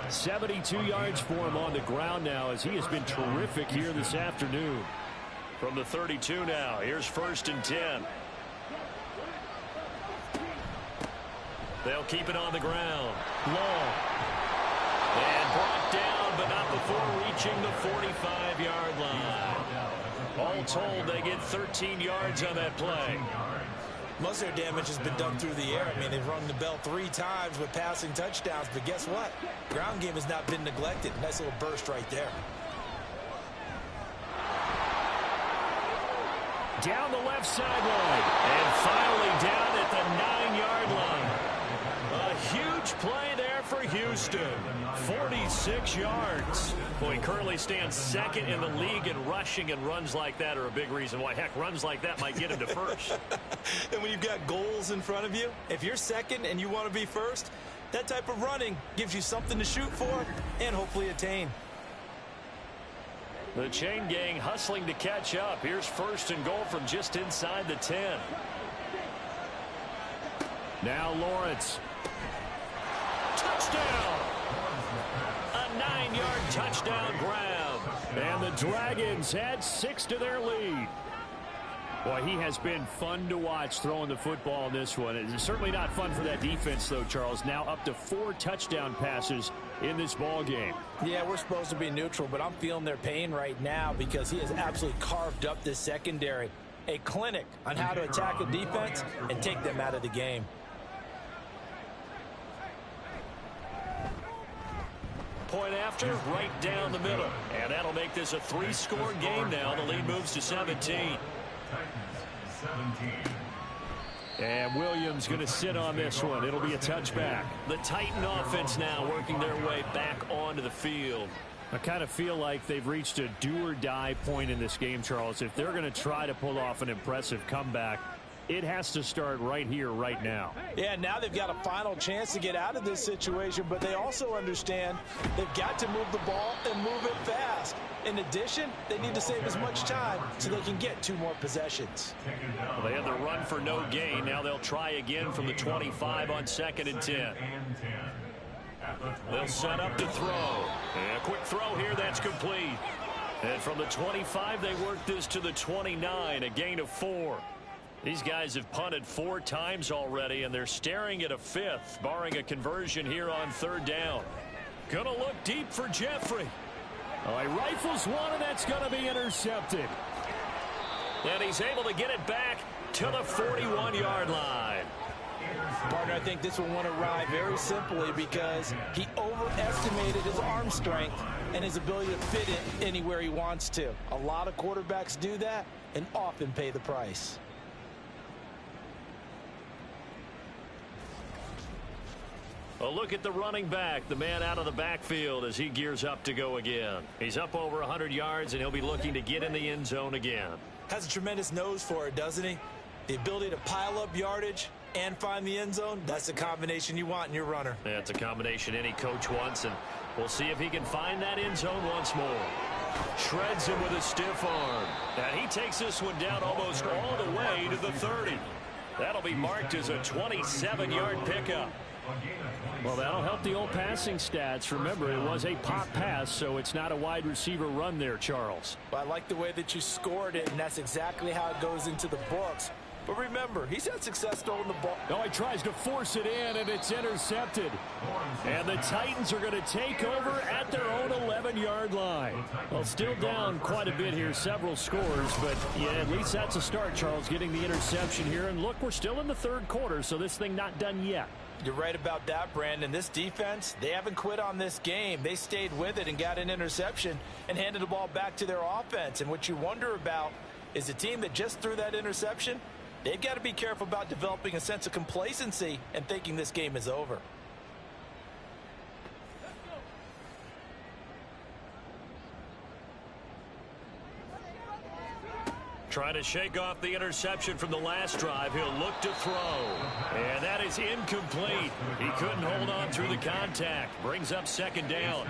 72 yards for him on the ground now, as he has been terrific here this afternoon. From the 32 now, here's 1st and 10. They'll keep it on the ground. Long. And brought down, but not before reaching the 45-yard line. All told, they get 13 yards on that play. Most of their damage has been done through the air. I mean, they've rung the bell 3 times with passing touchdowns, but guess what? Ground game has not been neglected. Nice little burst right there. Down the left sideline. And finally down at the 9-yard line. A huge play there for Houston. 46 yards. Boy, he currently stands second in the league in rushing, and runs like that are a big reason why. Heck, runs like that might get him to first. And when you've got goals in front of you, if you're second and you want to be first, that type of running gives you something to shoot for and hopefully attain. The chain gang hustling to catch up. Here's 1st and goal from just inside the 10. Now Lawrence. Touchdown! A 9-yard touchdown grab. And the Dragons add 6 to their lead. Boy, he has been fun to watch throwing the football in this one. It's certainly not fun for that defense, though, Charles. Now up to 4 touchdown passes in this ball game. Yeah, we're supposed to be neutral, but I'm feeling their pain right now because he has absolutely carved up this secondary. A clinic on how to attack a defense and take them out of the game. Point after, right down the middle. And that'll make this a 3-score game now. The lead moves to 17. And Williams going to sit on this one. It'll be a touchback. The Titan offense now working their way back onto the field. I kind of feel like they've reached a do-or-die point in this game, Charles. If they're going to try to pull off an impressive comeback, it has to start right here, right now. Yeah, now they've got a final chance to get out of this situation, but they also understand they've got to move the ball and move it fast. In addition, they need to save as much time so they can get 2 more possessions. Well, they had the run for no gain. Now they'll try again from the 25 on 2nd and 10. They'll set up to throw. And a quick throw here, that's complete. And from the 25, they work this to the 29, a gain of 4. These guys have punted 4 times already, and they're staring at a 5th, barring a conversion here on 3rd down. Gonna look deep for Jeffrey. Oh, he rifles one, and that's going to be intercepted. And he's able to get it back to the 41-yard line. Partner, I think this will want to ride very simply because he overestimated his arm strength and his ability to fit it anywhere he wants to. A lot of quarterbacks do that and often pay the price. A look at the running back, the man out of the backfield as he gears up to go again. He's up over 100 yards, and he'll be looking to get in the end zone again. Has a tremendous nose for it, doesn't he? The ability to pile up yardage and find the end zone, that's the combination you want in your runner. That's a combination any coach wants, and we'll see if he can find that end zone once more. Shreds him with a stiff arm. And he takes this one down almost all the way to the 30. That'll be marked as a 27-yard pickup. Well, that'll help the old passing stats. Remember, it was a pop pass, so it's not a wide receiver run there, Charles. Well, I like the way that you scored it, and that's exactly how it goes into the books. But remember, he's had success throwing the ball. Oh, he tries to force it in, and it's intercepted. And the Titans are going to take over at their own 11-yard line. Well, still down quite a bit here, several scores. But, yeah, at least that's a start, Charles, getting the interception here. And, look, we're still in the third quarter, so this thing not done yet. You're right about that, Brandon. This defense, they haven't quit on this game. They stayed with it and got an interception and handed the ball back to their offense. And what you wonder about is the team that just threw that interception, they've got to be careful about developing a sense of complacency and thinking this game is over. Trying to shake off the interception from the last drive. He'll look to throw. And that is incomplete. He couldn't hold on through the contact. Brings up second down.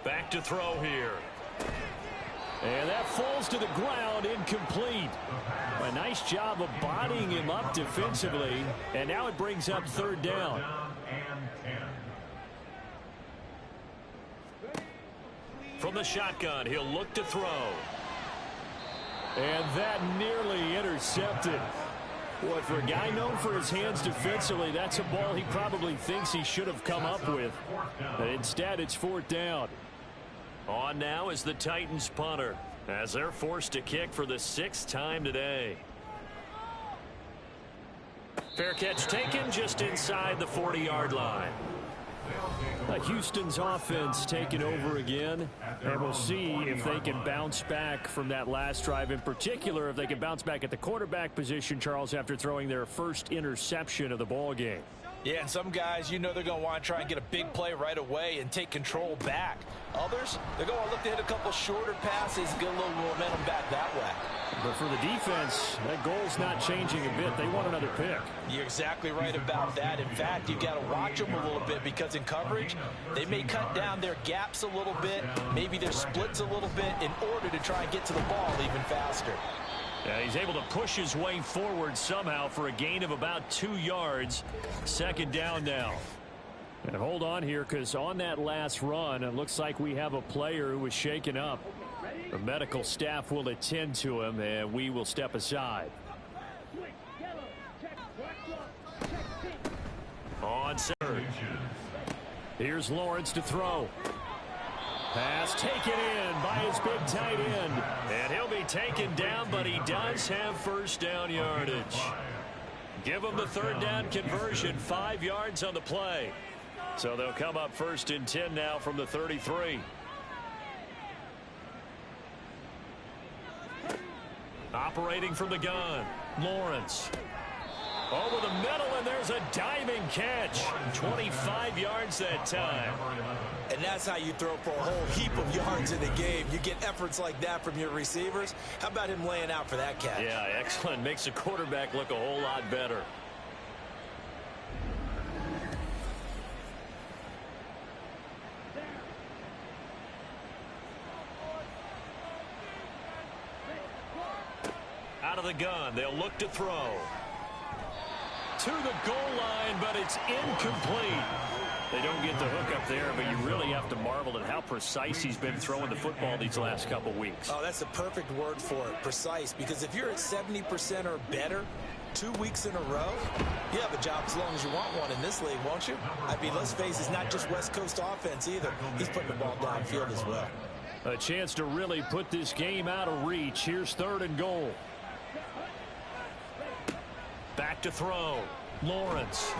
Back to throw here. And that falls to the ground, incomplete. A nice job of bodying him up defensively. And now it brings up third down. From the shotgun, he'll look to throw. And that nearly intercepted. Boy, for a guy known for his hands defensively, that's a ball he probably thinks he should have come up with. But instead, it's fourth down. On now is the Titans punter, as they're forced to kick for the 6th time today. Fair catch taken just inside the 40-yard line. Houston's offense taking over again, and we'll see if they can bounce back from that last drive. In particular, if they can bounce back at the quarterback position, Charles, after throwing their first interception of the ball game. Yeah, and some guys, you know they're going to want to try and get a big play right away and take control back. Others, they're going to look to hit a couple shorter passes and get a little momentum back that way. But for the defense, that goal's not changing a bit. They want another pick. You're exactly right about that. In fact, you've got to watch them a little bit because in coverage, they may cut down their gaps a little bit, maybe their splits a little bit in order to try and get to the ball even faster. Yeah, he's able to push his way forward somehow for a gain of about 2 yards. Second down now. And hold on here, because on that last run, it looks like we have a player who was shaken up. The medical staff will attend to him, and we will step aside. On third. Here's Lawrence to throw. Pass taken in by his big tight end. And he'll be taken down, but he does have first down yardage. Give him the third down conversion, 5 yards on the play. So they'll come up first and 10 now from the 33. Operating from the gun, Lawrence. Over the middle, and there's a diving catch. 25 yards that time. And that's how you throw for a whole heap of yards in the game. You get efforts like that from your receivers. How about him laying out for that catch? Yeah, excellent. Makes the quarterback look a whole lot better. Out of the gun, they'll look to throw. To the goal line, but it's incomplete. They don't get the hook up there, but you really have to marvel at how precise he's been throwing the football these last couple weeks. Oh, that's the perfect word for it, precise, because if you're at 70% or better 2 weeks in a row, you have a job as long as you want one in this league, won't you? I mean, let's face it, it's not just West Coast offense either. He's putting the ball downfield as well. A chance to really put this game out of reach. Here's third and goal. Back to throw. Lawrence.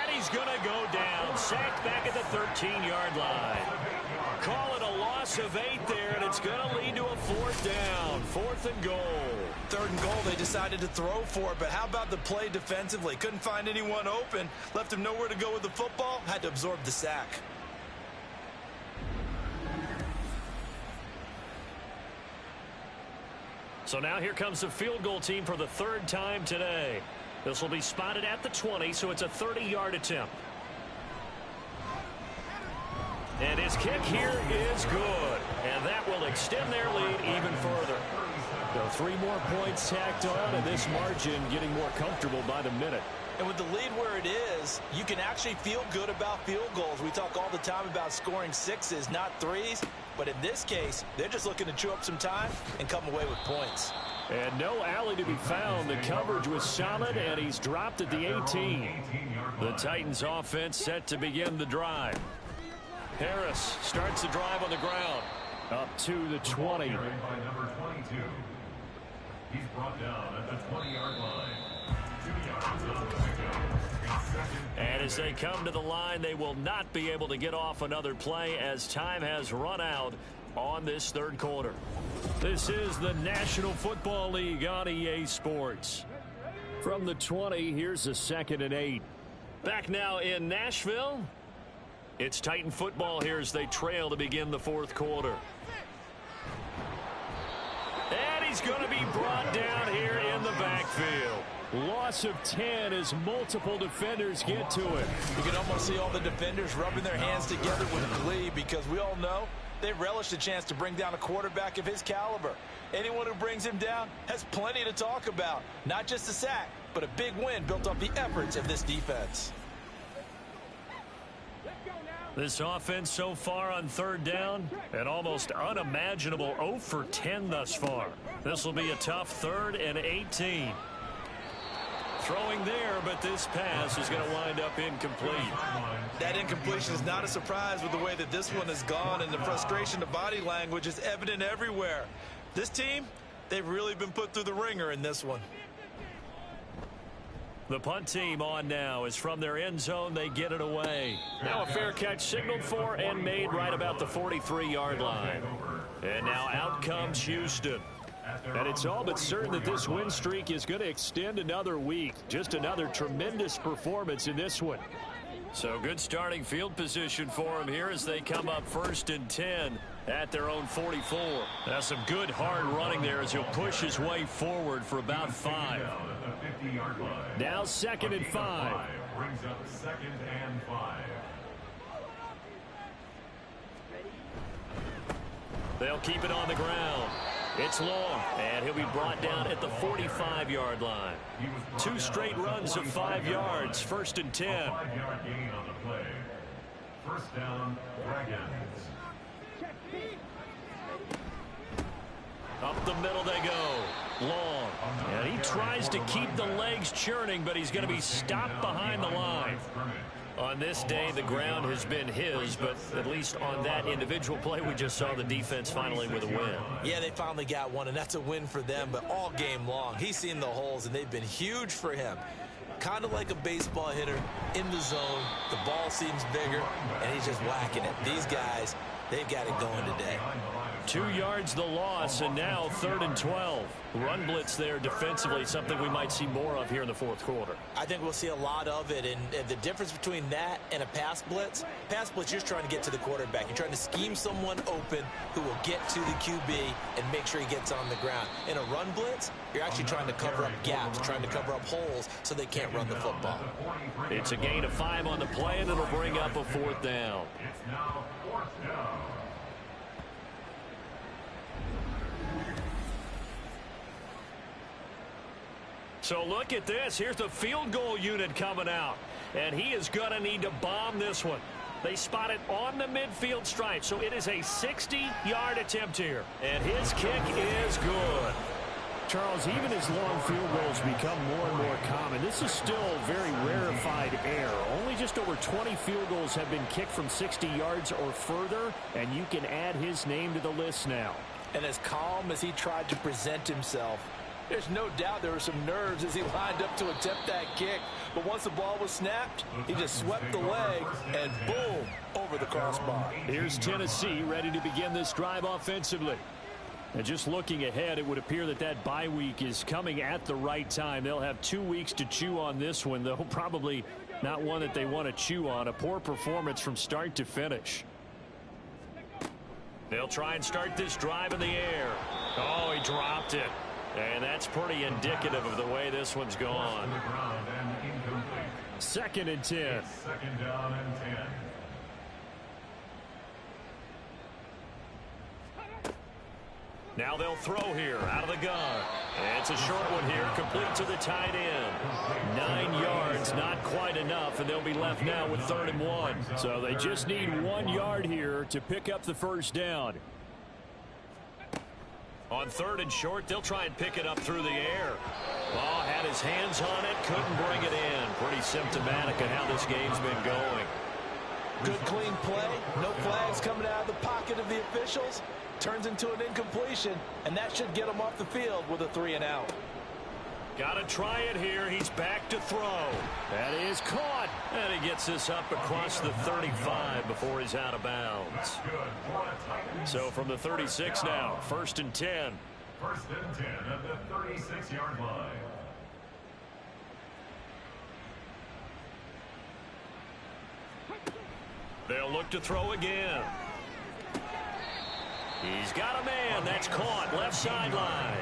And he's going to go down. Sacked back at the 13-yard line. Call it a loss of 8 there, and it's going to lead to a fourth down. 4th and goal. 3rd and goal, they decided to throw for it, but how about the play defensively? Couldn't find anyone open. Left him nowhere to go with the football. Had to absorb the sack. So now here comes the field goal team for the 3rd time today. This will be spotted at the 20, so it's a 30-yard attempt. And his kick here is good. And that will extend their lead even further. So 3 more points tacked on, and this margin getting more comfortable by the minute. And with the lead where it is, you can actually feel good about field goals. We talk all the time about scoring 6s, not 3s. But in this case, they're just looking to chew up some time and come away with points. And no alley to be found. The coverage was solid, and he's dropped at the 18. The Titans offense set to begin the drive. Harris starts the drive on the ground. Up to the 20. By number 22. He's brought down at the 20-yard line. 2 yards on the pickup. And as they come to the line, they will not be able to get off another play as time has run out on this third quarter. This is the National Football League on EA Sports. From the 20, here's a 2nd and 8. Back now in Nashville. It's Titan football here as they trail to begin the fourth quarter. And he's going to be brought down here in the backfield. Loss of 10 as multiple defenders get to it. You can almost see all the defenders rubbing their hands together with glee because we all know they relish the chance to bring down a quarterback of his caliber. Anyone who brings him down has plenty to talk about. Not just a sack, but a big win built off the efforts of this defense. This offense so far on third down, an almost unimaginable 0 for 10 thus far. This will be a tough 3rd and 18. Throwing there, but this pass is going to wind up incomplete. That incompletion is not a surprise with the way that this one has gone, and the frustration of body language is evident everywhere. This team, they've really been put through the ringer in this one. The punt team on now is from their end zone. They get it away. Now a fair catch signaled for and made right about the 43-yard line. And now out comes Houston. And it's all but certain that this win streak is going to extend another week. Just another tremendous performance in this one. So good starting field position for them here as they come up 1st and 10 at their own 44. Now some good hard running there as he'll push his way forward for about 5. Now 2nd and 5. Brings up 2nd and 5. They'll keep it on the ground. It's long, and he'll be brought down at the 45-yard line. 2 straight runs of 5 yards, 1st and 10. 5-yard gain on the play. 1st down, Dragons. Up the middle they go. Long. And he tries to keep the legs churning, but he's going to be stopped behind the line. On this day, the ground has been his, but at least on that individual play, we just saw the defense finally with a win. Yeah, they finally got one, and that's a win for them, but all game long, he's seen the holes, and they've been huge for him. Kind of like a baseball hitter in the zone. The ball seems bigger, and he's just whacking it. These guys, they've got it going today. 2 yards the loss, and now 3rd and 12. Run blitz there defensively, something we might see more of here in the fourth quarter. I think we'll see a lot of it, and the difference between that and a pass blitz, you're trying to get to the quarterback. You're trying to scheme someone open who will get to the QB and make sure he gets on the ground. In a run blitz, you're actually trying to cover up gaps, trying to cover up holes so they can't run the football. It's a gain of 5 on the play, and it'll bring up a 4th down. It's now 4th down. So look at this. Here's the field goal unit coming out. And he is going to need to bomb this one. They spot it on the midfield stripe. So it is a 60-yard attempt here. And his kick is good. Charles, even as long field goals become more and more common, this is still very rarefied air. Only just over 20 field goals have been kicked from 60 yards or further, and you can add his name to the list now. And as calm as he tried to present himself, there's no doubt there were some nerves as he lined up to attempt that kick. But once the ball was snapped, he just swept the leg and boom, over the crossbar. Here's Tennessee ready to begin this drive offensively. And just looking ahead, it would appear that that bye week is coming at the right time. They'll have 2 weeks to chew on this one, though probably not one that they want to chew on. A poor performance from start to finish. They'll try and start this drive in the air. Oh, he dropped it. And that's pretty indicative of the way this one's gone. 2nd and 10. 2nd down and 10. Now they'll throw here out of the gun. It's a short one here, complete to the tight end. 9 yards, not quite enough, and they'll be left now with 3rd and 1. So they just need 1 yard here to pick up the first down. On 3rd and short, they'll try and pick it up through the air. Ball had his hands on it, couldn't bring it in. Pretty symptomatic of how this game's been going. Good clean play, no flags coming out of the pocket of the officials. Turns into an incompletion, and that should get him off the field with a 3 and out. Got to try it here. He's back to throw. That is caught. And he gets this up across the 35 before he's out of bounds. So from the 36 now, 1st and 10. 1st and 10 at the 36-yard line. They'll look to throw again. He's got a man. That's caught. Left sideline.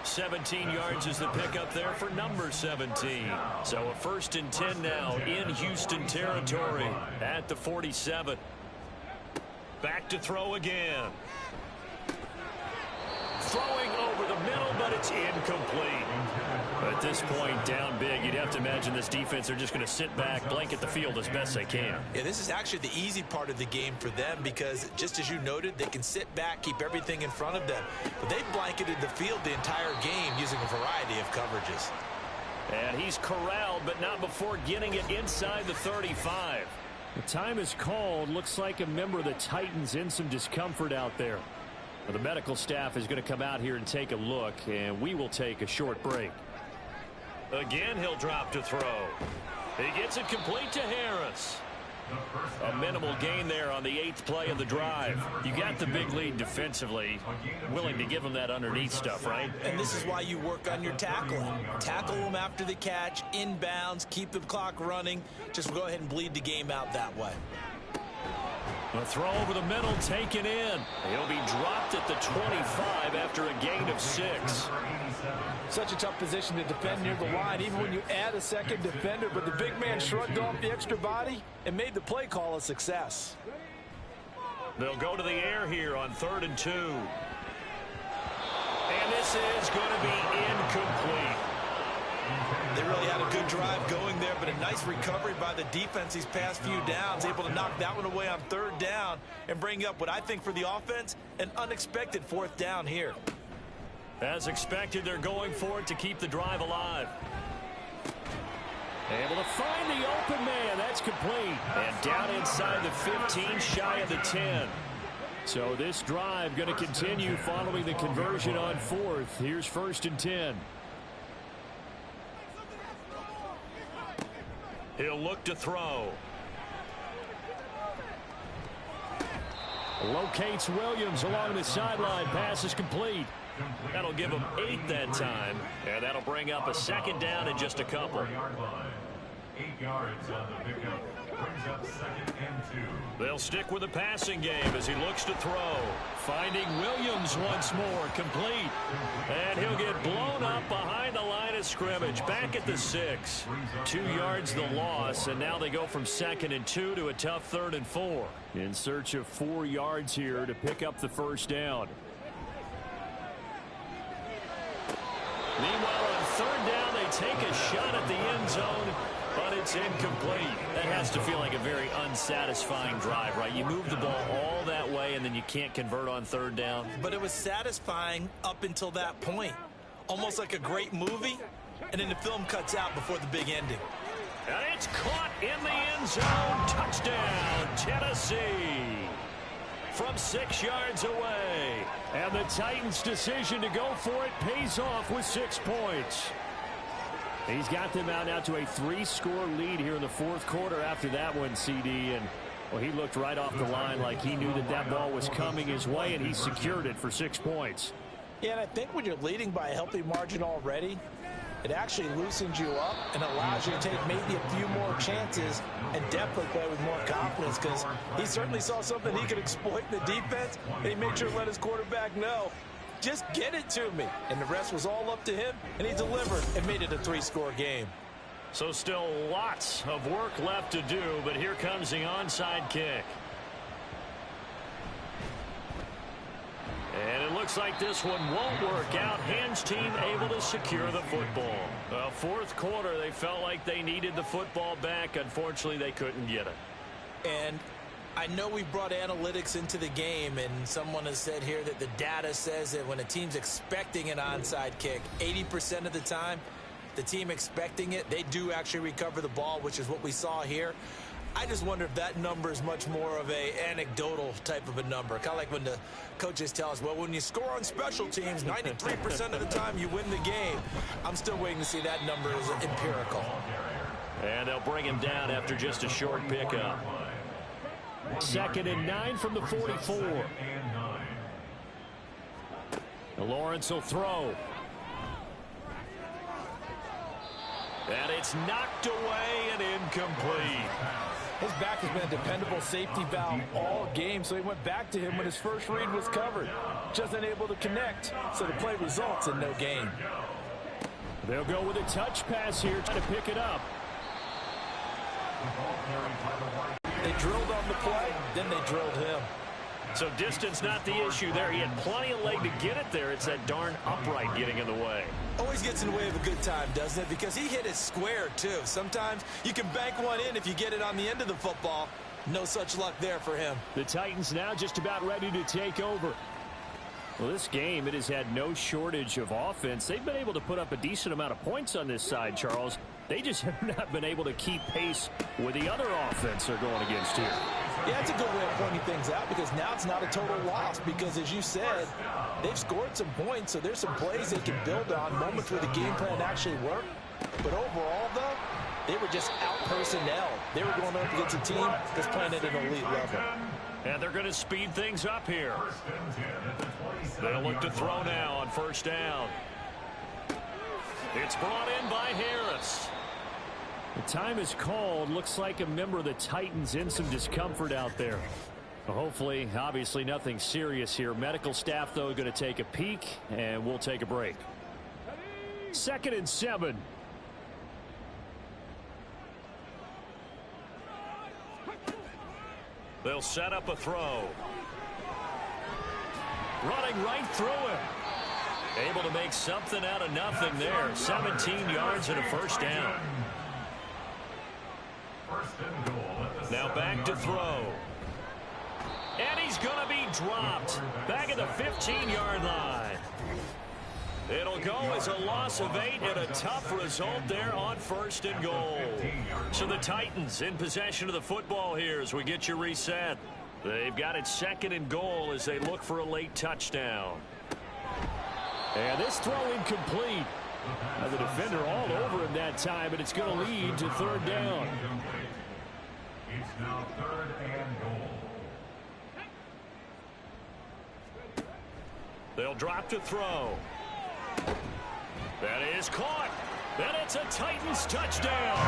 17 yards is the pickup there for number 17. So a 1st and 10 now in Houston territory at the 47. Back to throw again. Throwing over the middle, but it's incomplete. At this point, down big, you'd have to imagine this defense are just going to sit back, blanket the field as best they can. Yeah, this is actually the easy part of the game for them because, just as you noted, they can sit back, keep everything in front of them. But they've blanketed the field the entire game using a variety of coverages. And he's corralled, but not before getting it inside the 35. The time is called. Looks like a member of the Titans in some discomfort out there. Well, the medical staff is going to come out here and take a look, and we will take a short break. Again, he'll drop to throw. He gets it complete to Harris. A minimal gain there on the 8th play of the drive. You got the big lead defensively. Willing to give him that underneath stuff, right? And this is why you work on your tackling. Tackle them after the catch, inbounds, keep the clock running. Just go ahead and bleed the game out that way. A throw over the middle taken in. He'll be dropped at the 25 after a gain of 6. Such a tough position to defend near the line, even when you add a second defender. But the big man shrugged off the extra body and made the play call a success. They'll go to the air here on 3rd and 2. And this is going to be incomplete. They really had a good drive going there, but a nice recovery by the defense these past few downs, able to knock that one away on 3rd down and bring up what I think for the offense, an unexpected 4th down here. As expected, they're going for it to keep the drive alive. Able to find the open man. That's complete. And down inside the 15, shy of the 10. So this drive going to continue following the conversion on 4th. Here's 1st and 10. He'll look to throw. Locates Williams along the sideline. Pass is complete. That'll give him 8 that time. And that'll bring up a 2nd down in just a couple. 8 yards on the pickup. Brings up 2nd and 2. They'll stick with the passing game as he looks to throw. Finding Williams once more, complete. And he'll get blown up behind the line of scrimmage. Back at the 6. 2 yards the loss, and now they go from 2nd and 2 to a tough 3rd and 4. In search of 4 yards here to pick up the first down. Meanwhile, on 3rd down, they take a shot at the end zone, but it's incomplete. That has to feel like a very unsatisfying drive, right? You move the ball all that way, and then you can't convert on 3rd down. But it was satisfying up until that point. Almost like a great movie, and then the film cuts out before the big ending. And it's caught in the end zone. Touchdown, Tennessee. From 6 yards away. And the Titans' decision to go for it pays off with 6 points. He's got them out now to a 3-score lead here in the 4th quarter after that one, CD. And, well, he looked right off the line like he knew that that ball was coming his way, and he secured it for 6 points. Yeah, and I think when you're leading by a healthy margin already, it actually loosens you up and allows you to take maybe a few more chances and definitely play with more confidence, because he certainly saw something he could exploit in the defense, and he made sure to let his quarterback know, just get it to me. And the rest was all up to him, and he delivered and made it a 3-score game. So still lots of work left to do, but here comes the onside kick. And it looks like this one won't work out. Hands team able to secure the football. Well, fourth quarter, they felt like they needed the football back. Unfortunately, they couldn't get it. And I know we brought analytics into the game, and someone has said here that the data says that when a team's expecting an onside kick, 80% of the time, the team expecting it, they do actually recover the ball, which is what we saw here. I just wonder if that number is much more of a anecdotal type of a number. Kind of like when the coaches tell us, well, when you score on special teams, 93% of the time you win the game. I'm still waiting to see that number is empirical. And they'll bring him down after just a short pickup. 2nd and 9 from the 44. Lawrence will throw. And it's knocked away and incomplete. His back has been a dependable safety valve all game, so he went back to him when his first read was covered. Just unable to connect, so the play results in no gain. They'll go with a touch pass here, trying to pick it up. They drilled on the play, then they drilled him. So distance not the issue there. He had plenty of leg to get it there. It's that darn upright getting in the way. Always gets in the way of a good time, doesn't it? Because he hit it square, too. Sometimes you can bank one in if you get it on the end of the football. No such luck there for him. The Titans now just about ready to take over. Well, this game, it has had no shortage of offense. They've been able to put up a decent amount of points on this side, Charles. They just have not been able to keep pace with the other offense they're going against here. Yeah, it's a good way of pointing things out because now it's not a total loss because, as you said, they've scored some points, so there's some plays they can build on, moments where the game plan actually worked. But overall, though, they were just out-personnel. They were going up against a team that's playing at an elite level. And they're going to speed things up here. They'll look to throw now on first down. It's brought in by Harris. The time is called. Looks like a member of the Titans in some discomfort out there. Hopefully, obviously nothing serious here. Medical staff, though, going to take a peek, and we'll take a break. 2nd and 7. They'll set up a throw. Running right through him. Able to make something out of nothing there. 17 yards and a first down. Now back to throw. And he's going to be dropped. Back at the 15-yard line. It'll go as a loss of 8 and a tough result there on 1st and goal. So the Titans in possession of the football here as we get you reset. They've got it 2nd and goal as they look for a late touchdown. And this throw incomplete. Now the defender all over him that time, but it's going to lead to 3rd down. It's now 3rd and goal. They'll drop to throw. That is caught. Then it's a Titans touchdown.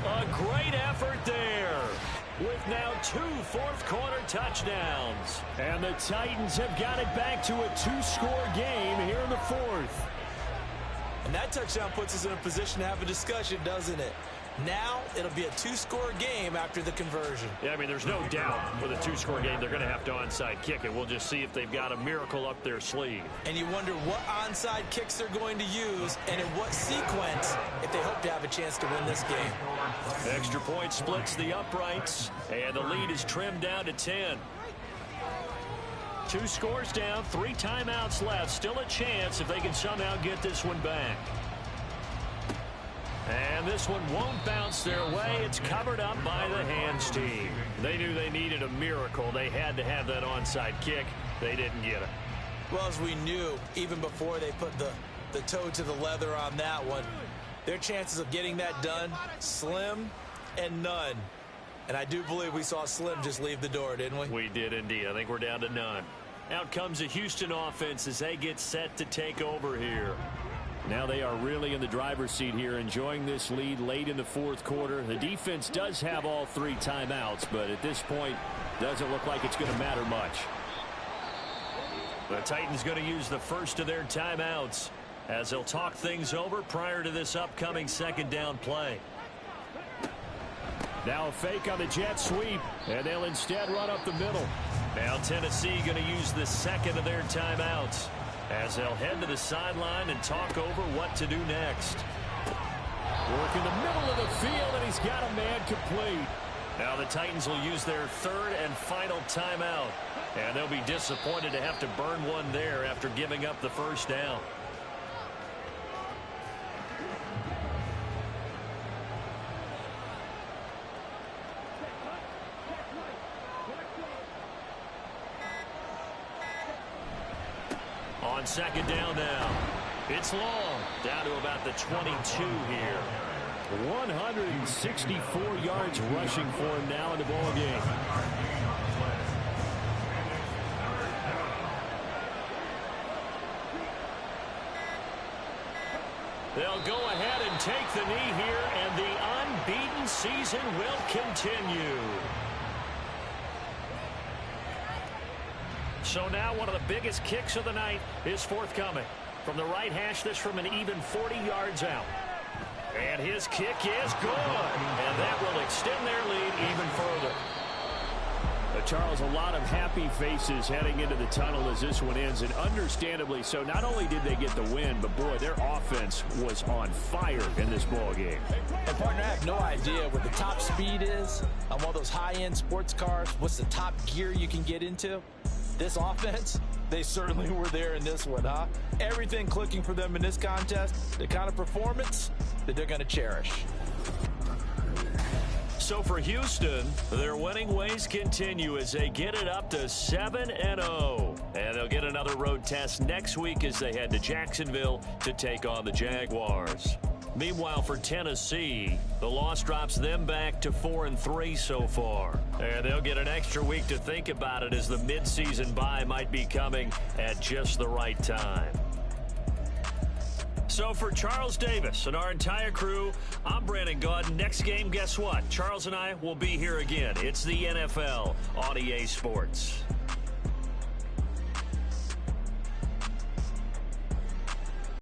A great effort there. With now 2 fourth-quarter touchdowns. And the Titans have got it back to a 2-score game here in the 4th. And that touchdown puts us in a position to have a discussion, doesn't it? Now it'll be a 2-score game after the conversion. Yeah, I mean, there's no doubt with a 2-score game they're going to have to onside kick it. We'll just see if they've got a miracle up their sleeve. And you wonder what onside kicks they're going to use and in what sequence if they hope to have a chance to win this game. Extra point splits the uprights, and the lead is trimmed down to 10. 2 scores down, 3 timeouts left. Still a chance if they can somehow get this one back. And this one won't bounce their way. It's covered up by the hands team. They knew they needed a miracle. They had to have that onside kick. They didn't get it. Well, as we knew, even before they put the toe to the leather on that one, their chances of getting that done, slim and none. And I do believe we saw Slim just leave the door, didn't we? We did indeed. I think we're down to none. Out comes the Houston offense as they get set to take over here. Now they are really in the driver's seat here, enjoying this lead late in the 4th quarter. The defense does have all 3 timeouts, but at this point, doesn't look like it's going to matter much. The Titans going to use the first of their timeouts as they'll talk things over prior to this upcoming 2nd down play. Now a fake on the jet sweep, and they'll instead run up the middle. Now Tennessee going to use the second of their timeouts as they'll head to the sideline and talk over what to do next. Work in the middle of the field, and he's got a man complete. Now the Titans will use their third and final timeout, and they'll be disappointed to have to burn one there after giving up the first down. On second down now. It's long. Down to about the 22 here. 164 yards rushing for him now in the ball game. They'll go ahead and take the knee here, and the unbeaten season will continue. So now one of the biggest kicks of the night is forthcoming. From the right hash, this from an even 40 yards out. And his kick is good. And that will extend their lead even further. Charles, a lot of happy faces heading into the tunnel as this one ends, and understandably so. Not only did they get the win, but boy, their offense was on fire in this ball game. And partner, I have no idea what the top speed is on one of those high-end sports cars. What's the top gear you can get into? This offense, they certainly were there in this one, huh? Everything clicking for them in this contest, the kind of performance that they're going to cherish. So for Houston, their winning ways continue as they get it up to 7-0. And they'll get another road test next week as they head to Jacksonville to take on the Jaguars. Meanwhile, for Tennessee, the loss drops them back to 4-3 so far. And they'll get an extra week to think about it as the midseason bye might be coming at just the right time. So for Charles Davis and our entire crew, I'm Brandon Gaudin. Next game, guess what? Charles and I will be here again. It's the NFL on EA Sports.